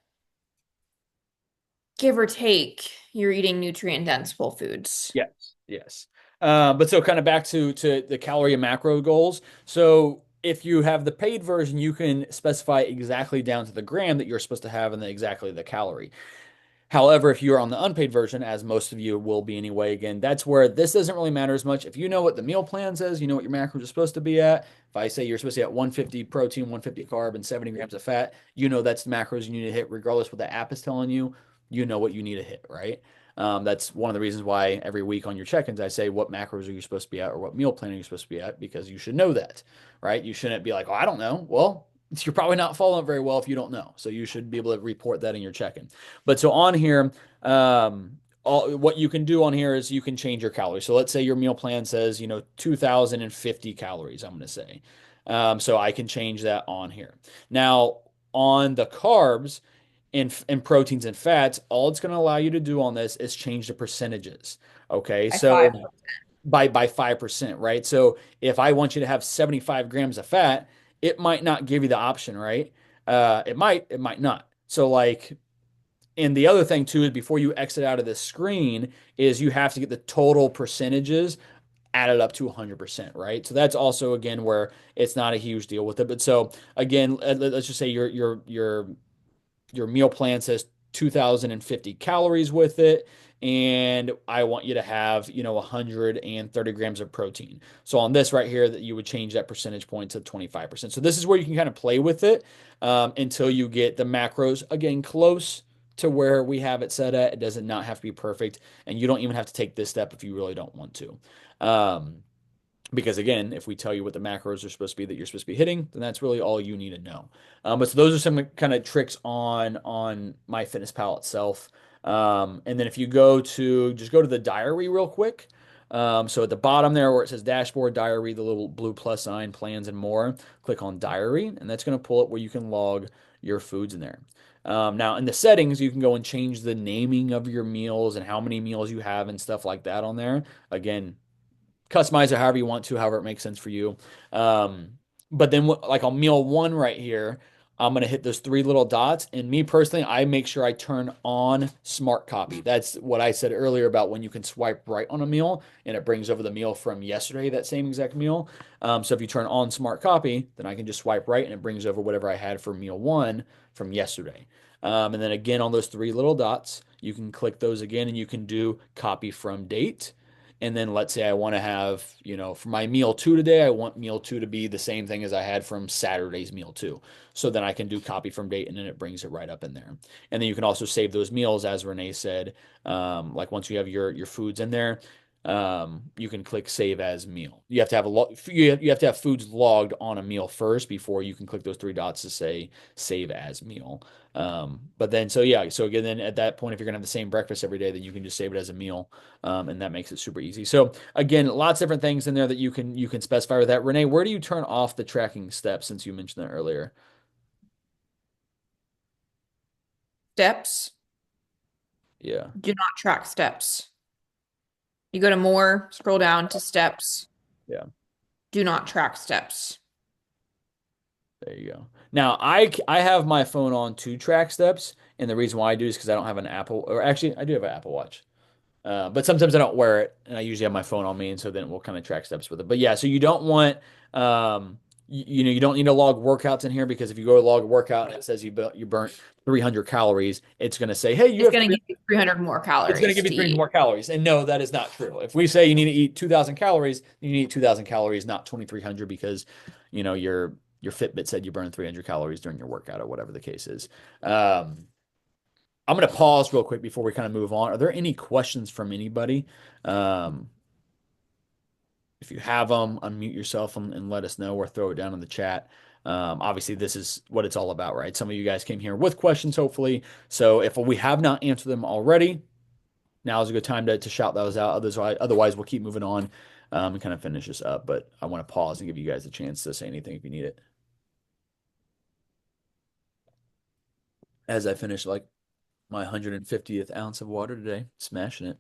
give or take, you're eating nutrient dense whole foods. yes, yes. But so kind of back to the calorie and macro goals. So if you have the paid version, you can specify exactly down to the gram that you're supposed to have and then exactly the calorie. However, if you're on the unpaid version, as most of you will be anyway, again, that's where this doesn't really matter as much. If you know what the meal plan says, you know what your macros are supposed to be at. If I say you're supposed to be at 150 protein, 150 carb, and 70 grams of fat, you know that's the macros you need to hit, regardless what the app is telling you. You know what you need to hit, right? That's one of the reasons why every week on your check-ins, I say what macros are you supposed to be at or what meal plan are you supposed to be at, because you should know that, right? You shouldn't be like, oh, I don't know. Well, you're probably not following it very well if you don't know. So you should be able to report that in your check-in. But so on here, what you can do on here is you can change your calories. So let's say your meal plan says, 2,050 calories, I'm going to say. So I can change that on here. Now, on the carbs and proteins and fats, all it's going to allow you to do on this is change the percentages. Okay. By So 5. by 5%, right? So if I want you to have 75 grams of fat, it might not give you the option, right? It might not. So like, and the other thing too is before you exit out of this screen is you have to get the total percentages added up to 100%, right? So that's also again where it's not a huge deal with it. But so again, let's just say your meal plan says 2,050 calories with it, and I want you to have 130 grams of protein. So on this right here, that you would change that percentage point to 25%. So this is where you can kind of play with it until you get the macros again close to where we have it set at. It does not have to be perfect, and you don't even have to take this step if you really don't want to. Um, because again, if we tell you what the macros are supposed to be that you're supposed to be hitting, then that's really all you need to know. But so those are some kind of tricks on MyFitnessPal itself. And then if you just go to the diary real quick. So at the bottom there where it says dashboard diary, the little blue plus sign, plans and more, click on diary, and that's going to pull it where you can log your foods in there. Now in the settings, you can go and change the naming of your meals and how many meals you have and stuff like that on there. Again, customize it however you want to, however it makes sense for you. But then, like on meal one right here, I'm gonna hit those three little dots. And me personally, I make sure I turn on smart copy. That's what I said earlier about when you can swipe right on a meal and it brings over the meal from yesterday, that same exact meal. So if you turn on smart copy, then I can just swipe right and it brings over whatever I had for meal one from yesterday. And then again, on those three little dots, you can click those again and you can do copy from date. And then let's say I want to have, for my meal two today, I want meal two to be the same thing as I had from Saturday's meal two. So then I can do copy from date and then it brings it right up in there. And then you can also save those meals, as Renee said. Like once you have your foods in there, you can click save as meal. You have to have you have to have foods logged on a meal first before you can click those three dots to say save as meal. But then so yeah, so again, then at that point, if you're gonna have the same breakfast every day, then you can just save it as a meal, and that makes it super easy. So again, lots of different things in there that you can specify with that. Renee, where do you turn off the tracking steps since you mentioned that earlier? Steps. Yeah, Do not track steps. You go to more, scroll down to steps. yeah. Do not track steps. There you go. Now I have my phone on to track steps, and the reason why I do is because I don't have an Apple, or actually I do have an Apple Watch. But sometimes I don't wear it, and I usually have my phone on me, and so then we'll kind of track steps with it. But yeah, so you don't want, you don't need to log workouts in here because if you go to log a workout and it says you burnt 300 calories, it's going to say, hey, you It's have going to give you 300 more it's going to give calories you to 300 eat. more calories. And no, that is not true. If we say you need to eat 2,000 calories, you need to eat 2,000 calories, not 2,300 because, your Fitbit said you burned 300 calories during your workout or whatever the case is. I'm going to pause real quick before we kind of move on. Are there any questions from anybody? Um, if you have them, unmute yourself and let us know or throw it down in the chat. Obviously, this is what it's all about, right? Some of you guys came here with questions, hopefully. So if we have not answered them already, now is a good time to shout those out. Otherwise, we'll keep moving on and kind of finish this up. But I want to pause and give you guys a chance to say anything if you need it. As I finish like my 150th ounce of water today, smashing it.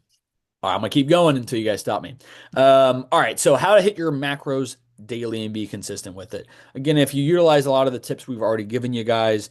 All right, I'm gonna keep going until you guys stop me. All right, so how to hit your macros daily and be consistent with it. Again, if you utilize a lot of the tips we've already given you guys,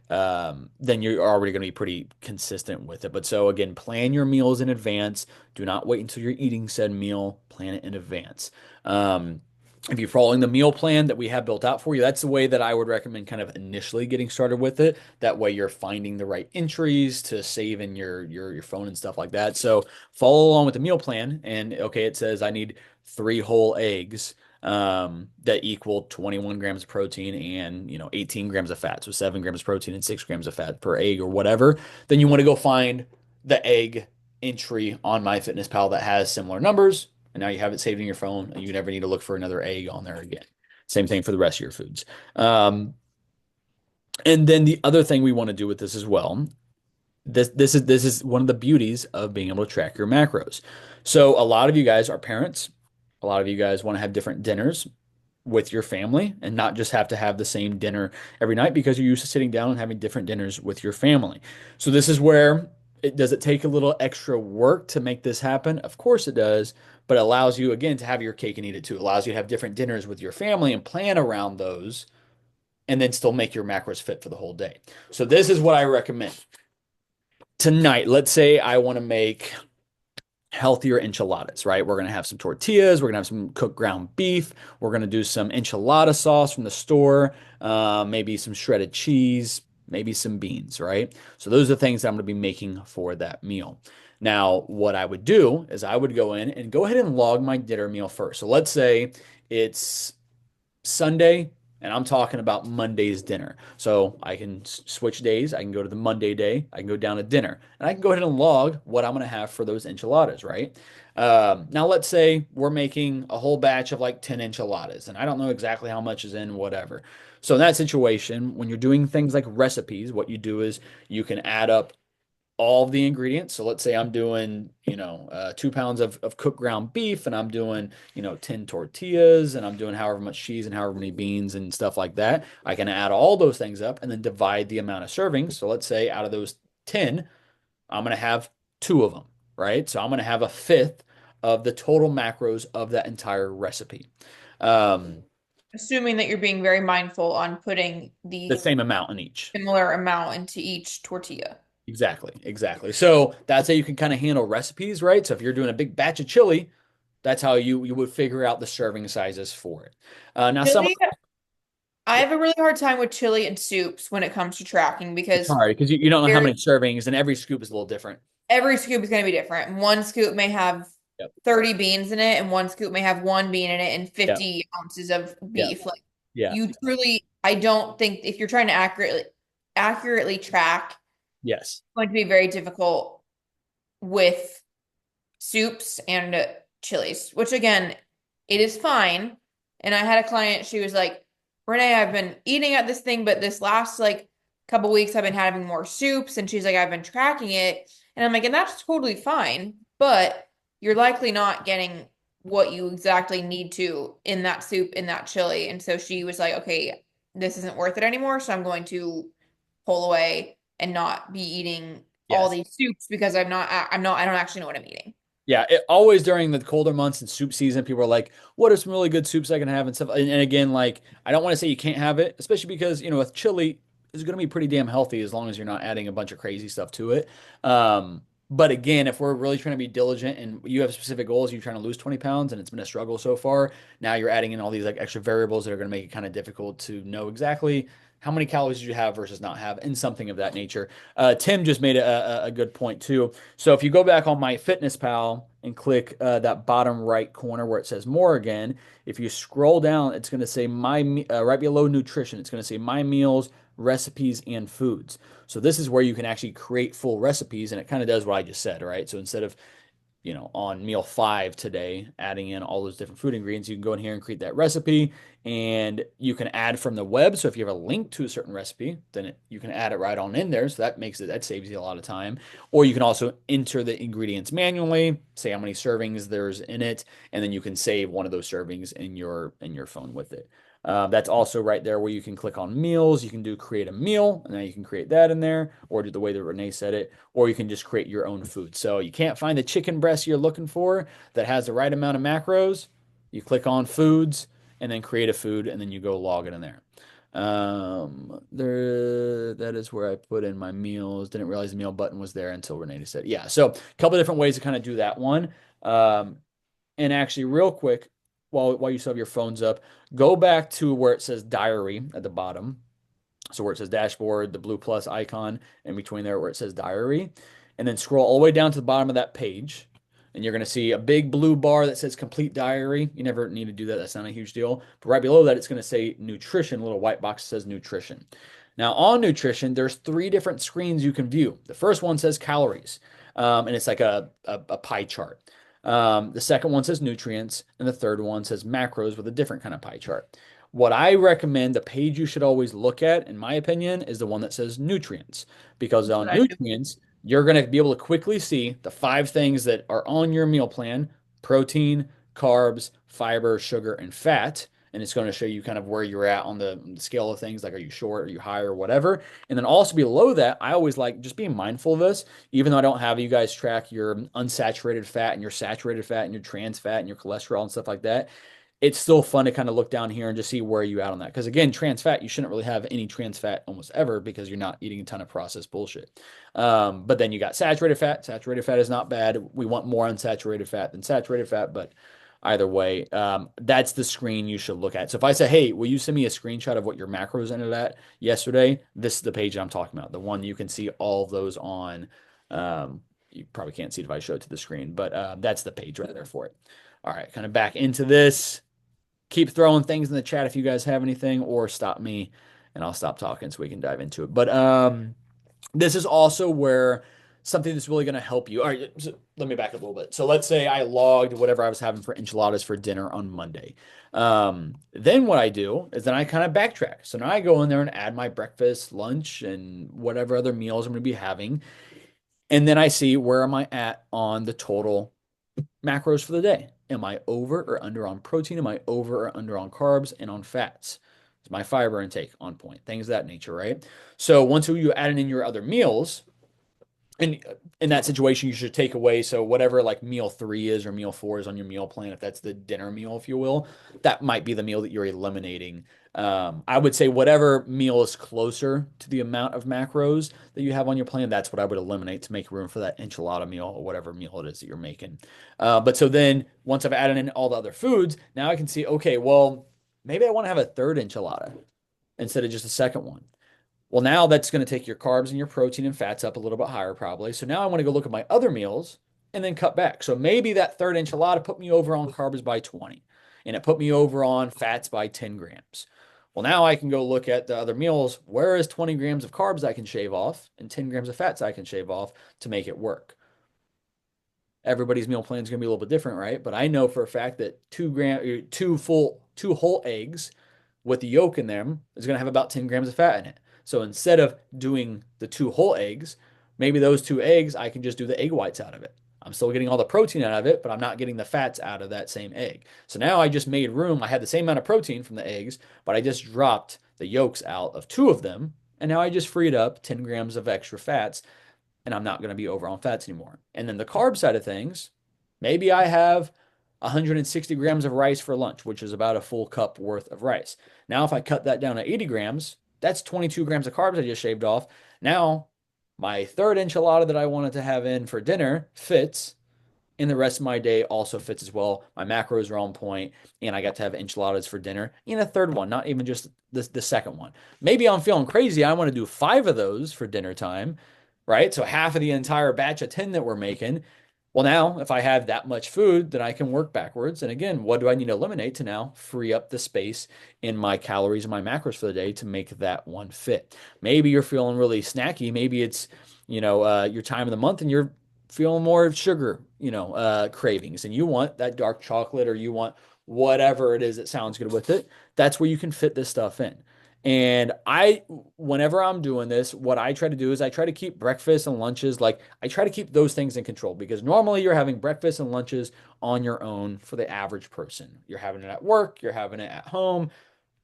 then you're already going to be pretty consistent with it. But so again, plan your meals in advance. Do not wait until you're eating said meal. Plan it in advance. Um, if you're following the meal plan that we have built out for you, that's the way that I would recommend kind of initially getting started with it. That way you're finding the right entries to save in your phone and stuff like that. So follow along with the meal plan. And okay, it says I need three whole eggs that equal 21 grams of protein and 18 grams of fat. So 7 grams of protein and 6 grams of fat per egg or whatever. Then you want to go find the egg entry on MyFitnessPal that has similar numbers. And now you have it saved in your phone, and you never need to look for another egg on there again. Same thing for the rest of your foods. And then the other thing we want to do with this as well, this is one of the beauties of being able to track your macros. So a lot of you guys are parents. A lot of you guys want to have different dinners with your family and not just have to have the same dinner every night because you're used to sitting down and having different dinners with your family. So this is where does it take a little extra work to make this happen? Of course it does, but it allows you again to have your cake and eat it too. It allows you to have different dinners with your family and plan around those and then still make your macros fit for the whole day. So this is what I recommend. Tonight, let's say I want to make healthier enchiladas, right? We're going to have some tortillas. We're going to have some cooked ground beef. We're going to do some enchilada sauce from the store, maybe some shredded cheese, maybe some beans, right? So those are the things that I'm going to be making for that meal. Now, what I would do is I would go in and go ahead and log my dinner meal first. So let's say it's Sunday, and I'm talking about Monday's dinner. So I can switch days. I can go to the Monday day. I can go down to dinner, and I can go ahead and log what I'm going to have for those enchiladas, right? Now, let's say we're making a whole batch of like 10 enchiladas, and I don't know exactly how much is in whatever. So in that situation, when you're doing things like recipes, what you do is you can add up all of the ingredients. So let's say I'm doing, 2 pounds of cooked ground beef and I'm doing, 10 tortillas and I'm doing however much cheese and however many beans and stuff like that. I can add all those things up and then divide the amount of servings. So let's say out of those 10, I'm going to have two of them, right? So I'm going to have a fifth of the total macros of that entire recipe. Um, Assuming that you're being very mindful on putting the the same amount in each. similar amount into each tortilla. Exactly, exactly. So that's how you can kind of handle recipes, right? So if you're doing a big batch of chili, that's how you would figure out the serving sizes for it. Now some Chili, I have a really hard time with chili and soups when it comes to tracking it's because hard because you don't know how there many servings, and every scoop is a little different. every scoop is going to be different. One scoop may have Yep. 30 beans in it, and one scoop may have one bean in it and Yep. 50 ounces of Yep. beef. Like Yeah. you truly, I don't think if you're trying to accurately track, it's Yes. going to be very difficult with soups and chilies, which again, it is fine. And I had a client, she was like, Renee, I've been eating at this thing, but this last like couple weeks I've been having more soups. And she's like, I've been tracking it. And I'm like, and that's totally fine, but you're likely not getting what you exactly need to in that soup, in that chili. And so she was like, okay, this isn't worth it anymore. So I'm going to pull away and not be eating all Yes. these soups because I don't actually know what I'm eating. Yeah, always during the colder months and soup season, people are like, "What are some really good soups I can have?" and stuff. And again, like, I don't want to say you can't have it, especially because with chili, it's going to be pretty damn healthy as long as you're not adding a bunch of crazy stuff to it. Um, but again, if we're really trying to be diligent and you have specific goals, you're trying to lose 20 pounds, and it's been a struggle so far. Now you're adding in all these like extra variables that are going to make it kind of difficult to know exactly how many calories you have versus not have, and something of that nature. Tim just made a good point too. So if you go back on My Fitness Pal and click that bottom right corner where it says more again, if you scroll down, it's going to say right below nutrition. It's going to say my meals, recipes, and foods. So this is where you can actually create full recipes, and it kind of does what I just said, right? So instead of on meal 5 today, adding in all those different food ingredients, you can go in here and create that recipe and you can add from the web. So if you have a link to a certain recipe, then you can add it right on in there. So that saves you a lot of time. Or you can also enter the ingredients manually, say how many servings there's in it, and then you can save one of those servings in your phone with it. That's also right there where you can click on meals. You can do create a meal, and then you can create that in there, or do the way that Renee said it, or you can just create your own food. So you can't find the chicken breast you're looking for that has the right amount of macros. You click on foods and then create a food, and then you go log it in there. That is where I put in my meals. Didn't realize the meal button was there until Renee said, yeah. So a couple of different ways to kind of do that one. And actually, real quick, while you still have your phones up, go back to where it says diary at the bottom. So where it says dashboard, the blue plus icon in between there where it says diary, and then scroll all the way down to the bottom of that page. And you're going to see a big blue bar that says complete diary. You never need to do that. That's not a huge deal. But right below that, it's going to say nutrition. A little white box that says nutrition. Now on nutrition, there's 3 different screens you can view. The first one says calories, and it's like a pie chart. The second one says nutrients, and the third one says macros with a different kind of pie chart. What I recommend, the page you should always look at, in my opinion, is the one that says nutrients. Because That's on what I do. nutrients, you're going to be able to quickly see the 5 things that are on your meal plan: protein, carbs, fiber, sugar, and fat. And it's going to show you kind of where you're at on the scale of things, like are you short, are you high, or whatever. And then also below that, I always like just being mindful of this, even though I don't have you guys track your unsaturated fat and your saturated fat and your trans fat and your cholesterol and stuff like that. It's still fun to kind of look down here and just see where you at on that. Because again, trans fat, you shouldn't really have any trans fat almost ever because you're not eating a ton of processed bullshit. But then you got saturated fat. Saturated fat is not bad. We want more unsaturated fat than saturated fat, but either way, that's the screen you should look at. So if I say, hey, will you send me a screenshot of what your macros ended at yesterday? This is the page I'm talking about. The one you can see all of those on. You probably can't see it if I show it to the screen, but that's the page right there for it. All right, kind of back into this. Keep throwing things in the chat if you guys have anything, or stop me and I'll stop talking so we can dive into it. But this is also where something that's really going to help you. All right, so let me back up a little bit. So let's say I logged whatever I was having for enchiladas for dinner on Monday. Then what I do is then I kind of backtrack. So now I go in there and add my breakfast, lunch, and whatever other meals I'm going to be having. And then I see where am I at on the total macros for the day. Am I over or under on protein? Am I over or under on carbs and on fats? Is my fiber intake on point? Things of that nature, right? So once you add in your other meals, And in that situation, you should take away, so whatever like meal three is or meal four is on your meal plan, if that's the dinner meal, if you will, that might be the meal that you're eliminating. I would say whatever meal is closer to the amount of macros that you have on your plan, that's what I would eliminate to make room for that enchilada meal or whatever meal it is that you're making. But so then once I've added in all the other foods, now I can see, okay, well, maybe I want to have a third enchilada instead of just a second one. Well, now that's going to take your carbs and your protein and fats up a little bit higher, probably. So now I want to go look at my other meals and then cut back. So maybe that third enchilada put me over on carbs by 20 and it put me over on fats by 10 grams. Well, now I can go look at the other meals. Where is 20 grams of carbs I can shave off and 10 grams of fats I can shave off to make it work? Everybody's meal plan is going to be a little bit different, right? But I know for a fact that 2 whole eggs with the yolk in them is going to have about 10 grams of fat in it. So instead of doing the 2 whole eggs, maybe those 2 eggs, I can just do the egg whites out of it. I'm still getting all the protein out of it, but I'm not getting the fats out of that same egg. So now I just made room. I had the same amount of protein from the eggs, but I just dropped the yolks out of 2 of them. And now I just freed up 10 grams of extra fats and I'm not going to be over on fats anymore. And then the carb side of things, maybe I have 160 grams of rice for lunch, which is about a full cup worth of rice. Now, if I cut that down to 80 grams, that's 22 grams of carbs I just shaved off. Now, my third enchilada that I wanted to have in for dinner fits, and the rest of my day also fits as well. My macros are on point, and I got to have enchiladas for dinner and a third one, not even just the second one. Maybe I'm feeling crazy. I want to do 5 of those for dinner time, right? So half of the entire batch of 10 that we're making. Well, now if I have that much food, then I can work backwards. And again, what do I need to eliminate to now free up the space in my calories and my macros for the day to make that one fit? Maybe you're feeling really snacky. Maybe it's, your time of the month and you're feeling more sugar, cravings, and you want that dark chocolate or you want whatever it is that sounds good with it. That's where you can fit this stuff in. And whenever I'm doing this, what I try to do is I try to keep breakfast and lunches, like I try to keep those things in control because normally you're having breakfast and lunches on your own for the average person. You're having it at work, you're having it at home,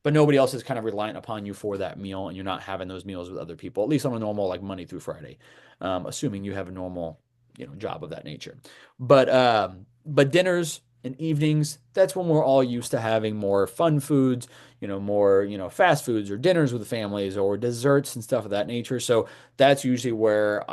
but nobody else is kind of reliant upon you for that meal, and you're not having those meals with other people, at least on a normal like Monday through Friday, assuming you have a normal job of that nature. But dinners and evenings, that's when we're all used to having more fun foods, more fast foods or dinners with the families or desserts and stuff of that nature. So that's usually where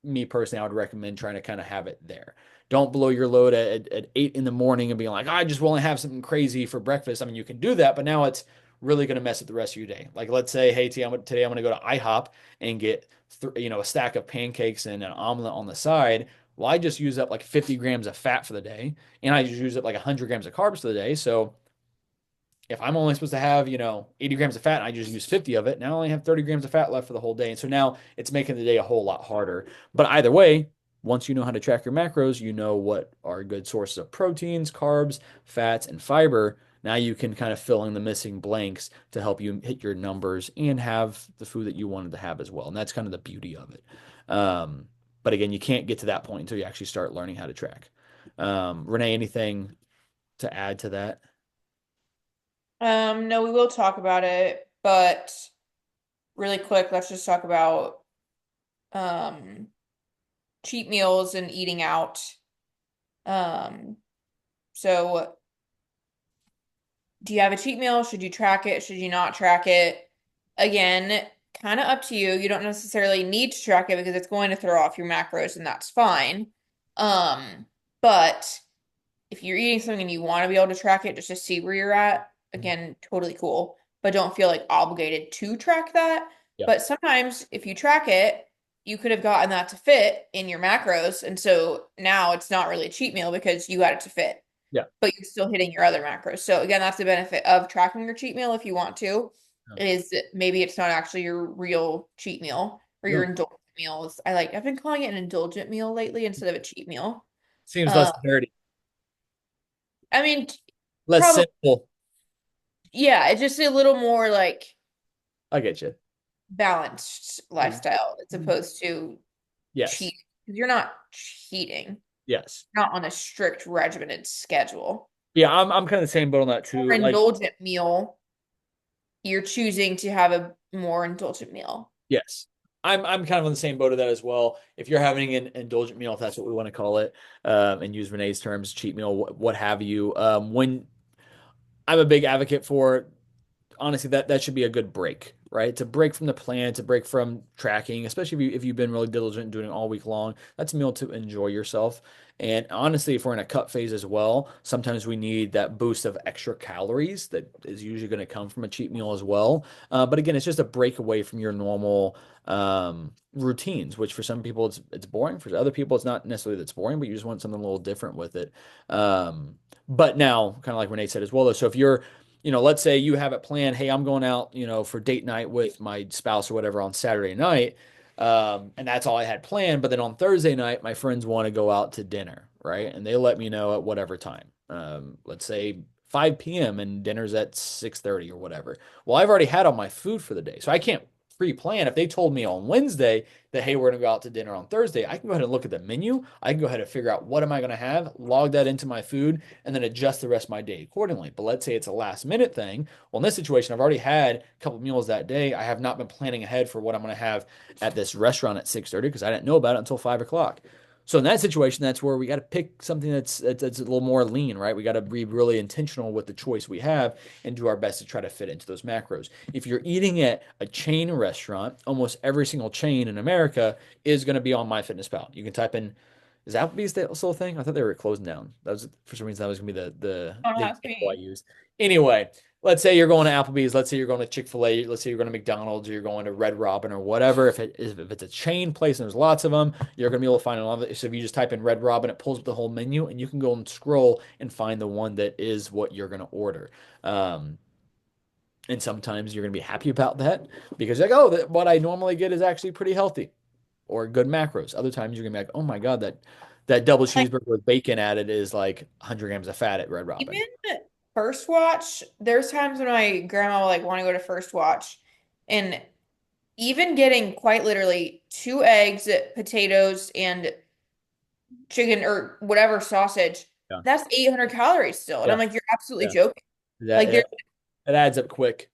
me personally, I would recommend trying to kind of have it there. Don't blow your load at 8 in the morning and being like, I just want to have something crazy for breakfast. I mean, you can do that, but now it's really going to mess up the rest of your day. Like, let's say, hey, today I'm going to go to IHOP and get, a stack of pancakes and an omelet on the side. Well, I just use up like 50 grams of fat for the day, and I just use up like 100 grams of carbs for the day. So if I'm only supposed to have, 80 grams of fat and I just use 50 of it, now I only have 30 grams of fat left for the whole day. And so now it's making the day a whole lot harder. But either way, once you know how to track your macros, you know what are good sources of proteins, carbs, fats, and fiber. Now you can kind of fill in the missing blanks to help you hit your numbers and have the food that you wanted to have as well. And that's kind of the beauty of it. But again, you can't get to that point until you actually start learning how to track. Renee, anything to add to that? No, we will talk about it, but really quick, let's just talk about um cheat meals and eating out. Um, so do you have a cheat meal? Should you track it? Should you not track it? Again, kind of up to you. You don't necessarily need to track it because it's going to throw off your macros and that's fine. But if you're eating something and you want to be able to track it just to see where you're at, again, totally cool. But don't feel like obligated to track that. Yeah. But sometimes if you track it, you could have gotten that to fit in your macros. And so now it's not really a cheat meal because you got it to fit, Yeah. but you're still hitting your other macros. So again, that's the benefit of tracking your cheat meal if you want to, Yeah. is that maybe it's not actually your real cheat meal or your No, indulgent meals. I've been calling it an indulgent meal lately instead of a cheat meal. seems less Um, dirty, I mean, less probably, simple. yeah, it's just a little more like I get you. balanced lifestyle as opposed to Yes. cheat. You're not cheating, Yes. not on a strict regimented schedule. Yeah, I'm kind of the same boat on that Or too. Like, indulgent meal, you're choosing to have a more indulgent meal. yes. I'm kind of on the same boat of that as well. If you're having an indulgent meal, if that's what we want to call it, and use Renee's terms, cheat meal, what have you, when I'm a big advocate for honestly that should be a good break, right? To break from the plan, to break from tracking, especially if you've been really diligent in doing it all week long. That's a meal to enjoy yourself. And honestly, if we're in a cut phase as well, sometimes we need that boost of extra calories that is usually going to come from a cheat meal as well. But again, it's just a break away from your normal routines, which for some people it's boring. For other people, it's not necessarily that it's boring, but you just want something a little different with it. But now, kind of like Renee said as well, though, so if you're let's say you have it planned, hey, I'm going out, for date night with my spouse or whatever on Saturday night. And that's all I had planned. But then on Thursday night, my friends want to go out to dinner, right? And they let me know at whatever time. Let's say 5 p.m. and dinner's at 6:30 or whatever. Well, I've already had all my food for the day. So I can't pre-plan. If they told me on Wednesday that, hey, we're going to go out to dinner on Thursday, I can go ahead and look at the menu. I can go ahead and figure out what am I going to have, log that into my food, and then adjust the rest of my day accordingly. But let's say it's a last minute thing. Well, in this situation, I've already had a couple meals that day. I have not been planning ahead for what I'm going to have at this restaurant at 6:30 because I didn't know about it until 5 o'clock. So in that situation, that's where we got to pick something that's a little more lean, right? We got to be really intentional with the choice we have and do our best to try to fit into those macros. If you're eating at a chain restaurant, almost every single chain in America is going to be on MyFitnessPal. You can type in, is Applebee's still a thing? I thought they were closing down. That was for some reason that was gonna be Don't the ask example I me. used. Anyway, let's say you're going to Applebee's, let's say you're going to Chick-fil-A, let's say you're going to McDonald's, or you're going to Red Robin or whatever. If it's a chain place and there's lots of them, you're gonna be able to find a lot of it. So if you just type in Red Robin, it pulls up the whole menu, and you can go and scroll and find the one that is what you're gonna order. Um, and sometimes you're gonna be happy about that because you're like, oh, what I normally get is actually pretty healthy or good macros. Other times you're gonna be like, oh my God, that double Like cheeseburger with bacon added is like 100 grams of fat at Red even Robin. First Watch, there's times when my grandma will like want to go to First Watch, and even getting quite literally 2 eggs, potatoes, and chicken or whatever sausage, Yeah. that's 800 calories still. And I'm Yeah. like, you're absolutely Yeah. joking. That Like it, there's it adds up quick.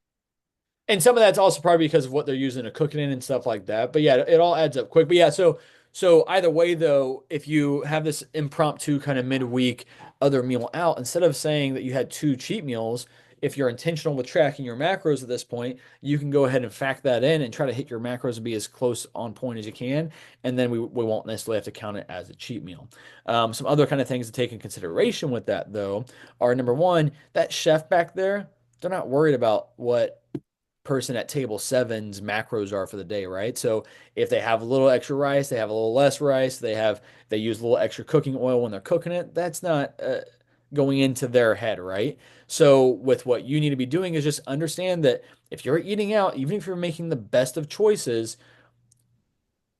And some of that's also probably because of what they're using to cook it in and stuff like that. But yeah, it all adds up quick. But yeah, so either way though, if you have this impromptu kind of midweek other meal out, instead of saying that you had two cheat meals, if you're intentional with tracking your macros at this point, you can go ahead and fact that in and try to hit your macros and be as close on point as you can. And then we won't necessarily have to count it as a cheat meal. Some other kind of things to take in consideration with that though are number one, that chef back there, they're not worried about what person at table seven's macros are for the day, right? So if they have a little extra rice, they have a little less rice, they use a little extra cooking oil when they're cooking it. That's not going into their head, right? So with what you need to be doing is just understand that if you're eating out, even if you're making the best of choices,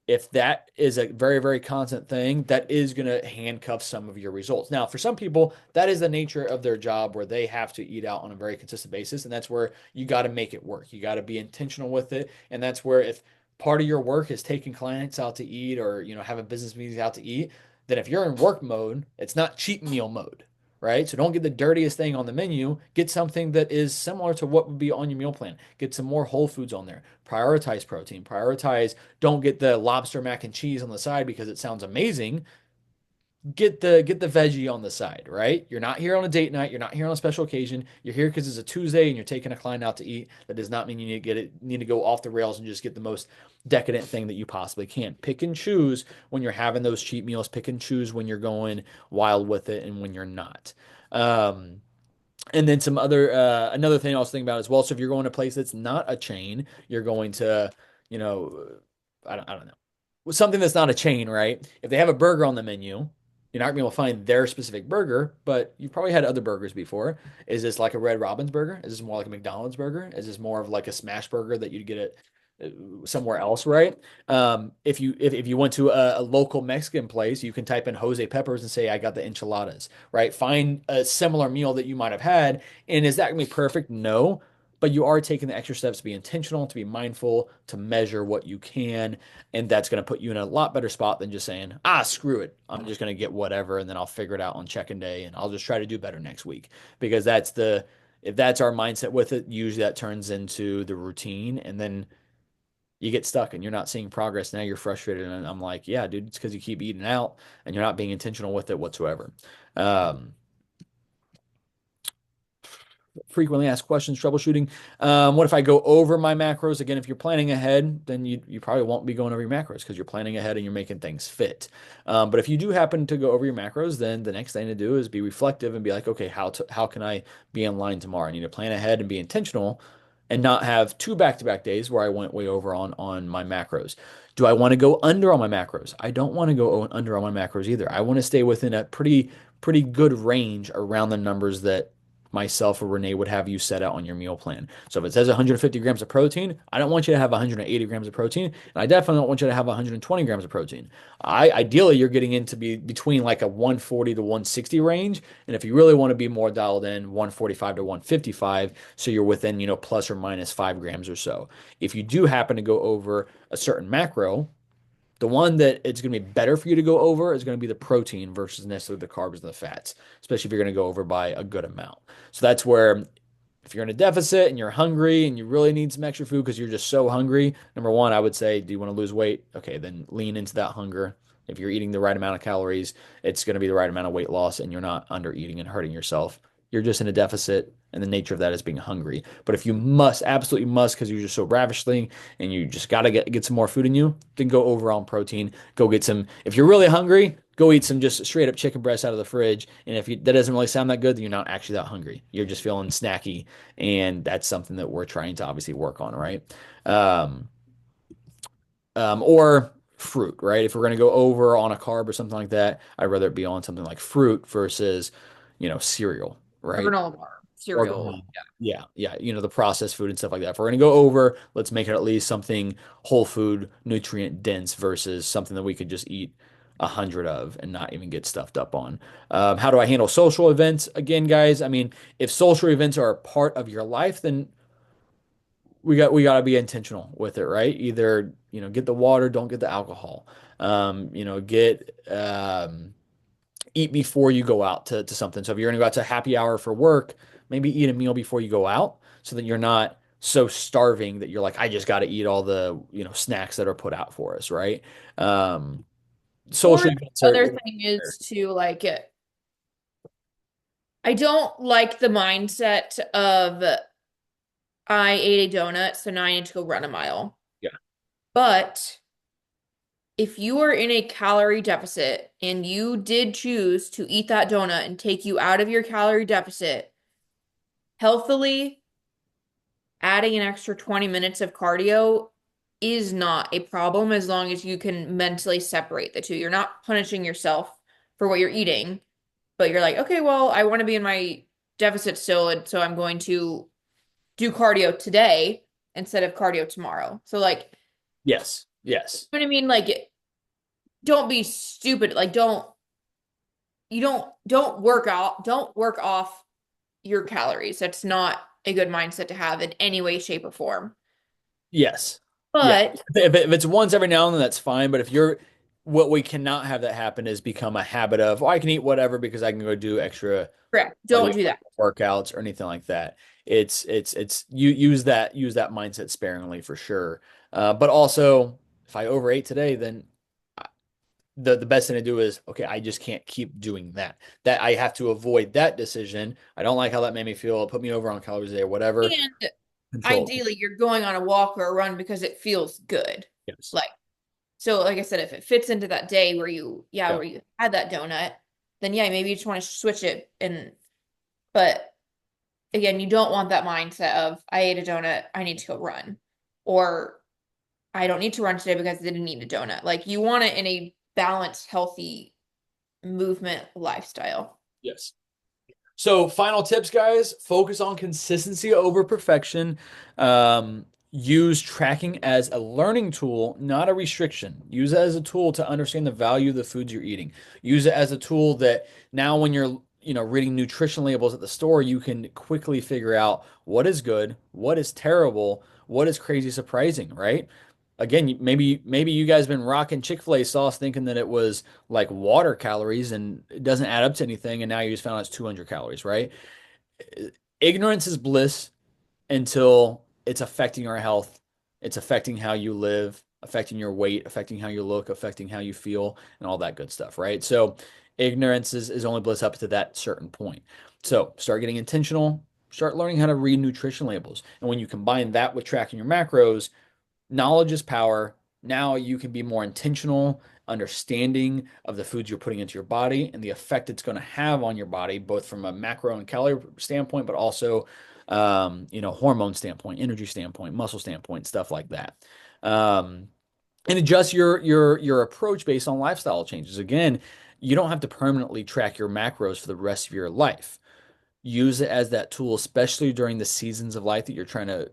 if that is a very, very constant thing, that is going to handcuff some of your results. Now, for some people, that is the nature of their job where they have to eat out on a very consistent basis. And that's where you got to make it work. You got to be intentional with it. And that's where if part of your work is taking clients out to eat or, having business meetings out to eat, then if you're in work mode, it's not cheat meal mode, right? So don't get the dirtiest thing on the menu. Get something that is similar to what would be on your meal plan. Get some more whole foods on there. Prioritize protein. Don't get the lobster mac and cheese on the side because it sounds amazing. Get the veggie on the side, right? You're not here on a date night. You're not here on a special occasion. You're here because it's a Tuesday and you're taking a client out to eat. That does not mean you need to go off the rails and just get the most decadent thing that you possibly can. Pick and choose when you're having those cheat meals. Pick and choose when you're going wild with it and when you're not. Um, and then another thing I was thinking about as well. So if you're going to a place that's not a chain, you're going to, you know, I don't know, something that's not a chain, right? If they have a burger on the menu, you're not gonna be able to find their specific burger, but you've probably had other burgers before. Is this like a Red Robin's burger? Is this more like a McDonald's burger? Is this more of like a smash burger that you'd get at somewhere else, right? If you went to a local Mexican place, you can type in Jose Peppers and say, I got the enchiladas, right? Find a similar meal that you might have had. And is that gonna be perfect? No. But you are taking the extra steps to be intentional, to be mindful, to measure what you can. And that's going to put you in a lot better spot than just saying, screw it. I'm just going to get whatever and then I'll figure it out on check-in day and I'll just try to do better next week. Because if that's our mindset with it, usually that turns into the routine. And then you get stuck and you're not seeing progress. Now you're frustrated. And I'm like, yeah, dude, it's because you keep eating out and you're not being intentional with it whatsoever. Um, Frequently asked questions, troubleshooting. What if I go over my macros? Again, if you're planning ahead, then you probably won't be going over your macros because you're planning ahead and you're making things fit. But if you do happen to go over your macros, then the next thing to do is be reflective and be like, okay, how can I be in line tomorrow? I need to plan ahead and be intentional and not have two back-to-back days where I went way over on my macros. Do I want to go under on my macros? I don't want to go under on my macros either. I want to stay within a pretty good range around the numbers that myself or Renee would have you set out on your meal plan. So if it says 150 grams of protein, I don't want you to have 180 grams of protein, and I definitely don't want you to have 120 grams of protein. Ideally you're getting into be between like a 140 to 160 range, and if you really want to be more dialed in, 145 to 155, so you're within, plus or minus 5 grams or so. If you do happen to go over a certain macro, the one that it's going to be better for you to go over is going to be the protein versus necessarily the carbs and the fats, especially if you're going to go over by a good amount. So that's where if you're in a deficit and you're hungry and you really need some extra food because you're just so hungry, number one, I would say, do you want to lose weight? Okay, then lean into that hunger. If you're eating the right amount of calories, it's going to be the right amount of weight loss and you're not under eating and hurting yourself. You're just in a deficit, and the nature of that is being hungry. But if you must, absolutely must, because you're just so ravishing and you just got to get some more food in you, then go over on protein. Go get some. If you're really hungry, go eat some just straight up chicken breast out of the fridge. And if that doesn't really sound that good, then you're not actually that hungry. You're just feeling snacky, and that's something that we're trying to obviously work on, right? Um, or fruit, right? If we're going to go over on a carb or something like that, I'd rather it be on something like fruit versus, cereal, A right? granola bar, Or cereal. granola. Yeah, yeah, the processed food and stuff like that. If we're going to go over, let's make it at least something whole food, nutrient dense versus something that we could just eat 100 of and not even get stuffed up on. How do I handle social events? Again, guys, I mean, if social events are a part of your life, then we got to be intentional with it, right? Either, get the water, don't get the alcohol. Get eat before you go out to something. So if you're going to go out to happy hour for work, maybe eat a meal before you go out so that you're not so starving that you're like, I just got to eat all the, snacks that are put out for us, right? Um, Or Social the events are, other thing is to like it. I don't like the mindset of I ate a donut, so now I need to go run a mile. yeah, But if you are in a calorie deficit and you did choose to eat that donut and take you out of your calorie deficit, healthily adding an extra 20 minutes of cardio is not a problem as long as you can mentally separate the two. You're not punishing yourself for what you're eating, but you're like, okay, well, I want to be in my deficit still, and so I'm going to do cardio today instead of cardio tomorrow. So like, yes, yes, you know what I mean? Like, don't be stupid. Like, don't work out, don't work off your calories. That's not a good mindset to have in any way, shape, or form. yes. Yeah. But If it's once every now and then, that's fine. But if you're, what we cannot have that happen is become a habit of, oh, I can eat whatever because I can go do extra correct, don't cardio do that. workouts or anything like that. It's you use that mindset sparingly for sure. But also, if I overate today, then the best thing to do is, okay, I just can't keep doing that. That I have to avoid that decision. I don't like how that made me feel. It put me over on calories a day or whatever. And Control. ideally, you're going on a walk or a run because it feels good. Yes. Like, so like I said, if it fits into that day Yeah. where you had that donut, then yeah, maybe you just want to switch it. But again, you don't want that mindset of I ate a donut, I need to go run, or I don't need to run today because I didn't eat a donut. Like, you want it in a balanced, healthy movement lifestyle. Yes. So, final tips, guys, focus on consistency over perfection. Use tracking as a learning tool, not a restriction. Use it as a tool to understand the value of the foods you're eating. Use it as a tool that now when you're, reading nutrition labels at the store, you can quickly figure out what is good, what is terrible, what is crazy surprising, right? Again, maybe you guys been rocking Chick-fil-A sauce thinking that it was like water calories and it doesn't add up to anything, and now you just found out it's 200 calories, right? Ignorance is bliss until it's affecting our health It's affecting how you live, affecting your weight, affecting how you look, affecting how you feel, and all that good stuff, right? So ignorance is only bliss up to that certain point. So start getting intentional, start learning how to read nutrition labels. And when you combine that with tracking your macros, knowledge is power. Now you can be more intentional, understanding of the foods you're putting into your body and the effect it's going to have on your body, both from a macro and calorie standpoint, but also, hormone standpoint, energy standpoint, muscle standpoint, stuff like that. Um, and adjust your approach based on lifestyle changes. Again, you don't have to permanently track your macros for the rest of your life. Use it as that tool, especially during the seasons of life that you're trying to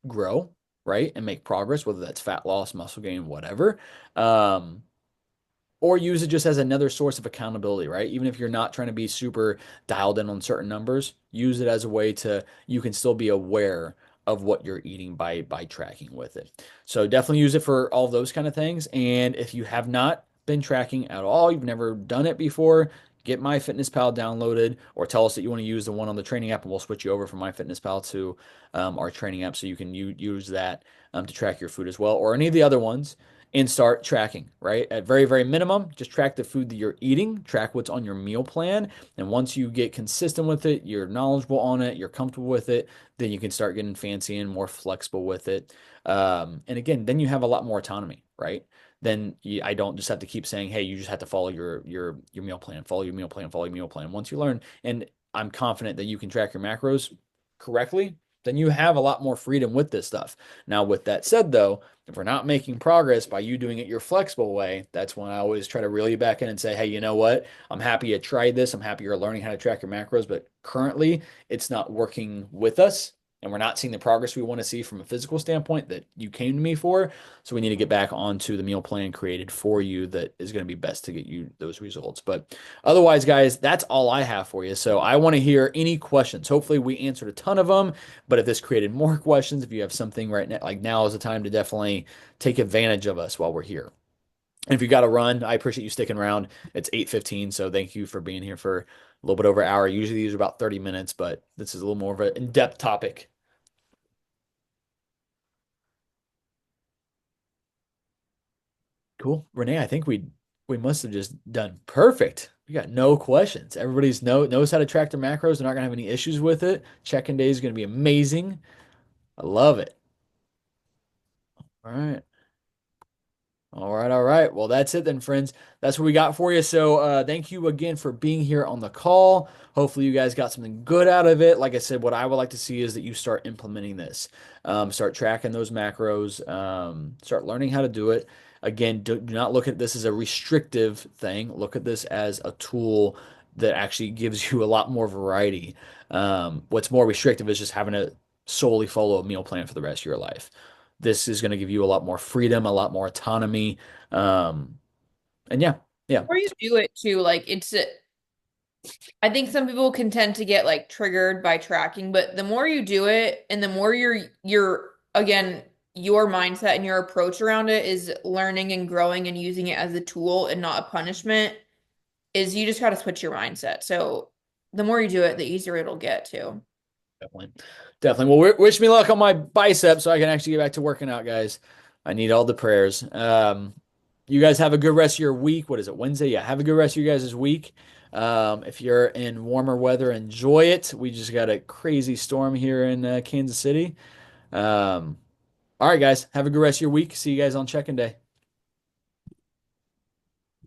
grow, right? And make progress, whether that's fat loss, muscle gain, whatever. Um, or use it just as another source of accountability, right? Even if you're not trying to be super dialed in on certain numbers, use it as a way to you can still be aware of what you're eating by tracking with it. So definitely use it for all those kind of things. And if you have not been tracking at all, you've never done it before, get MyFitnessPal downloaded or tell us that you want to use the one on the training app and we'll switch you over from MyFitnessPal to our training app so you can use that to track your food as well or any of the other ones and start tracking, right? At very, very minimum, just track the food that you're eating, track what's on your meal plan. And once you get consistent with it, you're knowledgeable on it, you're comfortable with it, then you can start getting fancy and more flexible with it. And again, then you have a lot more autonomy, right? Then I don't just have to keep saying, hey, you just have to follow your meal plan, follow your meal plan, follow your meal plan. Once you learn, and I'm confident that you can track your macros correctly, then you have a lot more freedom with this stuff. Now, with that said, though, if we're not making progress by you doing it your flexible way, that's when I always try to reel you back in and say, hey, you know what? I'm happy you tried this. I'm happy you're learning how to track your macros, but currently it's not working with us. And we're not seeing the progress we want to see from a physical standpoint that you came to me for. So we need to get back onto the meal plan created for you that is going to be best to get you those results. But otherwise, guys, that's all I have for you. So I want to hear any questions. Hopefully, we answered a ton of them. But if this created more questions, if you have something right now, like now is the time to definitely take advantage of us while we're here. And if you got to run, I appreciate you sticking around. It's 8:15, so thank you for being here for a little bit over an hour. Usually these are about 30 minutes, but this is a little more of an in-depth topic. Cool. Renee, I think we must have just done perfect. We got no questions. Everybody's knows how to track their macros. They're not gonna have any issues with it. Check-in day is gonna be amazing. I love it. All right. All right, all right. Well, that's it then, friends. That's what we got for you. So, thank you again for being here on the call. Hopefully, you guys got something good out of it. Like I said, what I would like to see is that you start implementing this, start tracking those macros, start learning how to do it. Again, do not look at this as a restrictive thing. Look at this as a tool that actually gives you a lot more variety. What's more restrictive is just having to solely follow a meal plan for the rest of your life. This is going to give you a lot more freedom, a lot more autonomy. Um, and yeah, yeah, Or you do it too, like I think some people can tend to get like triggered by tracking, but the more you do it and the more you're again, your mindset and your approach around it is learning and growing and using it as a tool and not a punishment, is you just got to switch your mindset. So the more you do it, the easier it'll get too. definitely. Definitely. Well, wish me luck on my bicep so I can actually get back to working out, guys. I need all the prayers. You guys have a good rest of your week. What is it, Wednesday? Yeah, have a good rest of your guys' week. If you're in warmer weather, enjoy it. We just got a crazy storm here in Kansas City. All right, guys, have a good rest of your week. See you guys on check-in day.